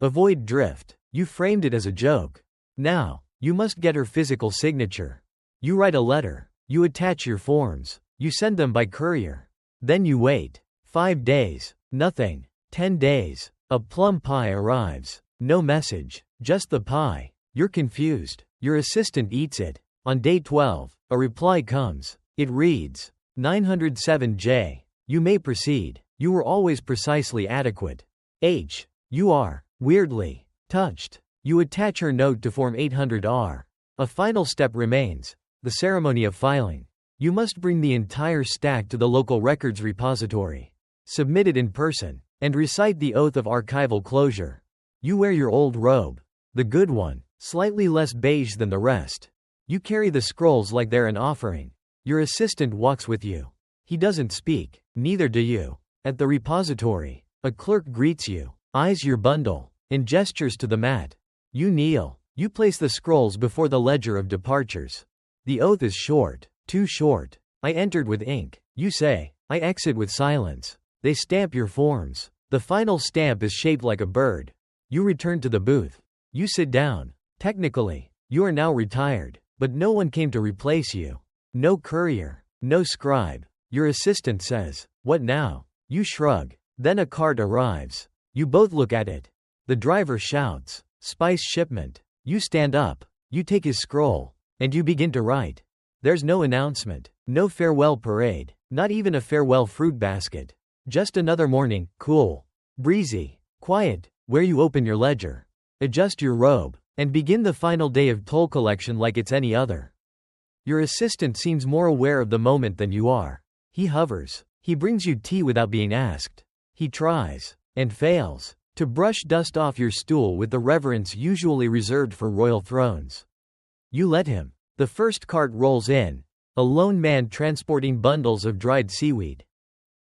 Avoid drift." You framed it as a joke. Now, you must get her physical signature. You write a letter. You attach your forms. You send them by courier. Then you wait. 5 days. Nothing. 10 days. A plum pie arrives. No message. Just the pie. You're confused. Your assistant eats it. On day 12, a reply comes. It reads, 907J. You may proceed. You were always precisely adequate. H. You are, weirdly, touched. You attach her note to Form 800R. A final step remains, the ceremony of filing. You must bring the entire stack to the local records repository. Submit it in person, and recite the oath of archival closure. You wear your old robe. The good one, slightly less beige than the rest. You carry the scrolls like they're an offering. Your assistant walks with you. He doesn't speak, neither do you. At the repository, a clerk greets you, eyes your bundle, and gestures to the mat. You kneel. You place the scrolls before the ledger of departures. The oath is short, too short. I entered with ink. You say, I exit with silence. They stamp your forms. The final stamp is shaped like a bird. You return to the booth. You sit down. Technically, you are now retired, but no one came to replace you. No courier, no scribe. Your assistant says, what now? You shrug. Then a cart arrives. You both look at it. The driver shouts, spice shipment. You stand up. You take his scroll. And you begin to write. There's no announcement, no farewell parade, not even a farewell fruit basket. Just another morning, cool, breezy, quiet, where you open your ledger. adjust your robe, and begin the final day of toll collection like it's any other. Your assistant seems more aware of the moment than you are. He hovers. He brings you tea without being asked. He tries, and fails, to brush dust off your stool with the reverence usually reserved for royal thrones. You let him. The first cart rolls in, a lone man transporting bundles of dried seaweed.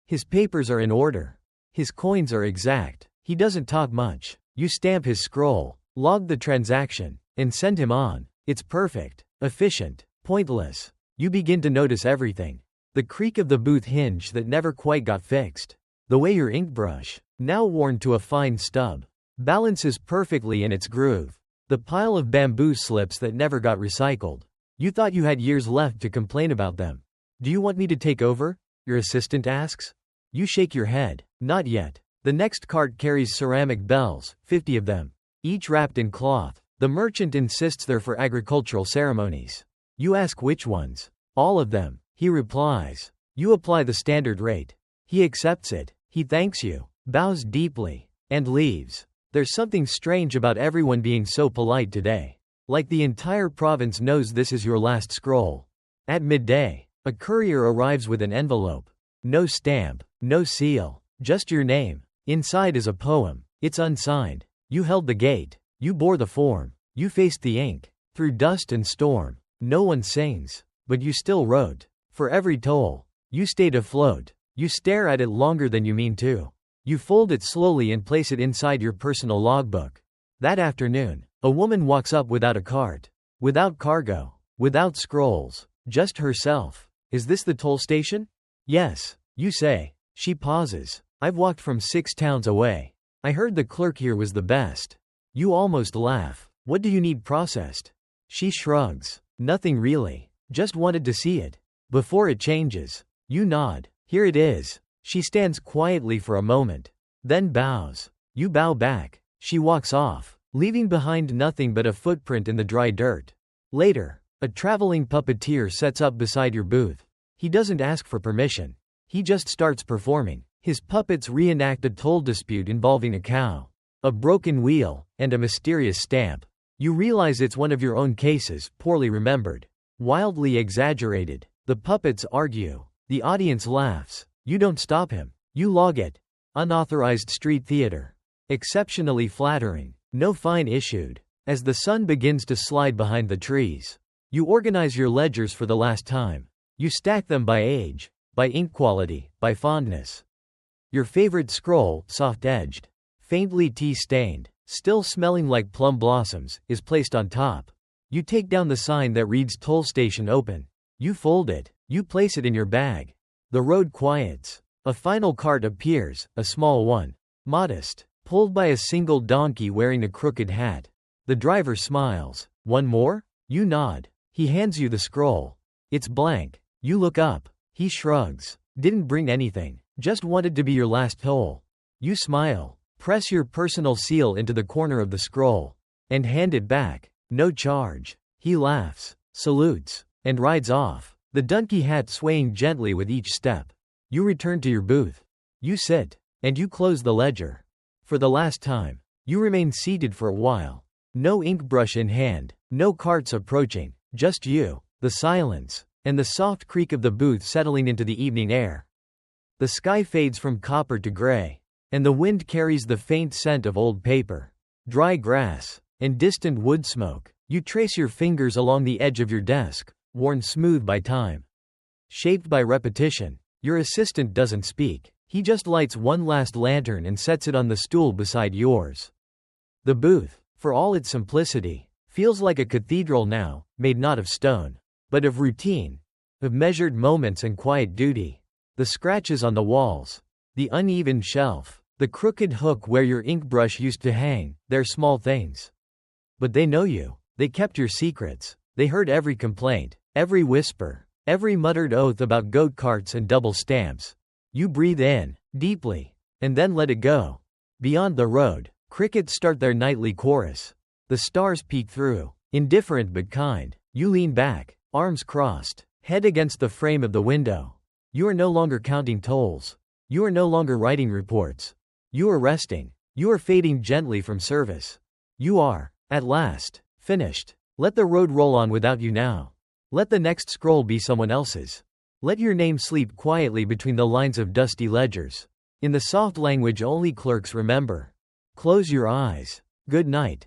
His papers are in order. His coins are exact. He doesn't talk much. You stamp his scroll, log the transaction, and send him on. It's perfect, efficient, pointless. You begin to notice everything. The creak of the booth hinge that never quite got fixed. The way your ink brush, now worn to a fine stub, balances perfectly in its groove. The pile of bamboo slips that never got recycled. You thought you had years left to complain about them. Do you want me to take over? Your assistant asks. You shake your head. Not yet. The next cart carries ceramic bells, 50 of them, each wrapped in cloth. The merchant insists they're for agricultural ceremonies. You ask which ones. All of them, he replies. You apply the standard rate. He accepts it. He thanks you, bows deeply, and leaves. There's something strange about everyone being so polite today. Like the entire province knows this is your last scroll. At midday, a courier arrives with an envelope. No stamp, no seal, just your name. Inside is a poem. It's unsigned. You held the gate. You bore the form. You faced the ink. Through dust and storm. No one sings. But you still wrote. For every toll. You stayed afloat. You stare at it longer than you mean to. You fold it slowly and place it inside your personal logbook. That afternoon, a woman walks up without a cart. Without cargo. Without scrolls. Just herself. Is this the toll station? Yes, you say. She pauses. I've walked from 6 towns away. I heard the clerk here was the best. You almost laugh. What do you need processed? She shrugs. Nothing really. Just wanted to see it. Before it changes. You nod. Here it is. She stands quietly for a moment. Then bows. You bow back. She walks off, leaving behind nothing but a footprint in the dry dirt. Later, a traveling puppeteer sets up beside your booth. He doesn't ask for permission. He just starts performing. His puppets reenact a toll dispute involving a cow, a broken wheel, and a mysterious stamp. You realize it's one of your own cases, poorly remembered, wildly exaggerated. The puppets argue. The audience laughs. You don't stop him. You log it. Unauthorized street theater. Exceptionally flattering. No fine issued. As the sun begins to slide behind the trees, you organize your ledgers for the last time. You stack them by age, by ink quality, by fondness. Your favorite scroll, soft-edged, faintly tea-stained, still smelling like plum blossoms, is placed on top. You take down the sign that reads "Toll Station Open." You fold it. You place it in your bag. The road quiets. A final cart appears, a small one. Modest. Pulled by a single donkey wearing a crooked hat. The driver smiles. One more? You nod. He hands you the scroll. It's blank. You look up. He shrugs. Didn't bring anything. Just wanted to be your last toll. You smile. Press your personal seal into the corner of the scroll. And hand it back. No charge. He laughs, salutes, and rides off. The donkey hat swaying gently with each step. You return to your booth. You sit. And you close the ledger. For the last time. You remain seated for a while. No ink brush in hand. No carts approaching. Just you, the silence, and the soft creak of the booth settling into the evening air. The sky fades from copper to gray. And the wind carries the faint scent of old paper, dry grass, and distant wood smoke. You trace your fingers along the edge of your desk, worn smooth by time, shaped by repetition. Your assistant doesn't speak. He just lights one last lantern and sets it on the stool beside yours. The booth, for all its simplicity, feels like a cathedral now, made not of stone, but of routine, of measured moments and quiet duty. The scratches on the walls, the uneven shelf, the crooked hook where your ink brush used to hang, they're small things. But they know you. They kept your secrets. They heard every complaint, every whisper, every muttered oath about goat carts and double stamps. You breathe in, deeply, and then let it go. Beyond the road, crickets start their nightly chorus. The stars peek through, indifferent but kind. You lean back, arms crossed, head against the frame of the window. You are no longer counting tolls. You are no longer writing reports. You are resting. You are fading gently from service. You are, at last, finished. Let the road roll on without you now. Let the next scroll be someone else's. Let your name sleep quietly between the lines of dusty ledgers. In the soft language only clerks remember. Close your eyes. Good night.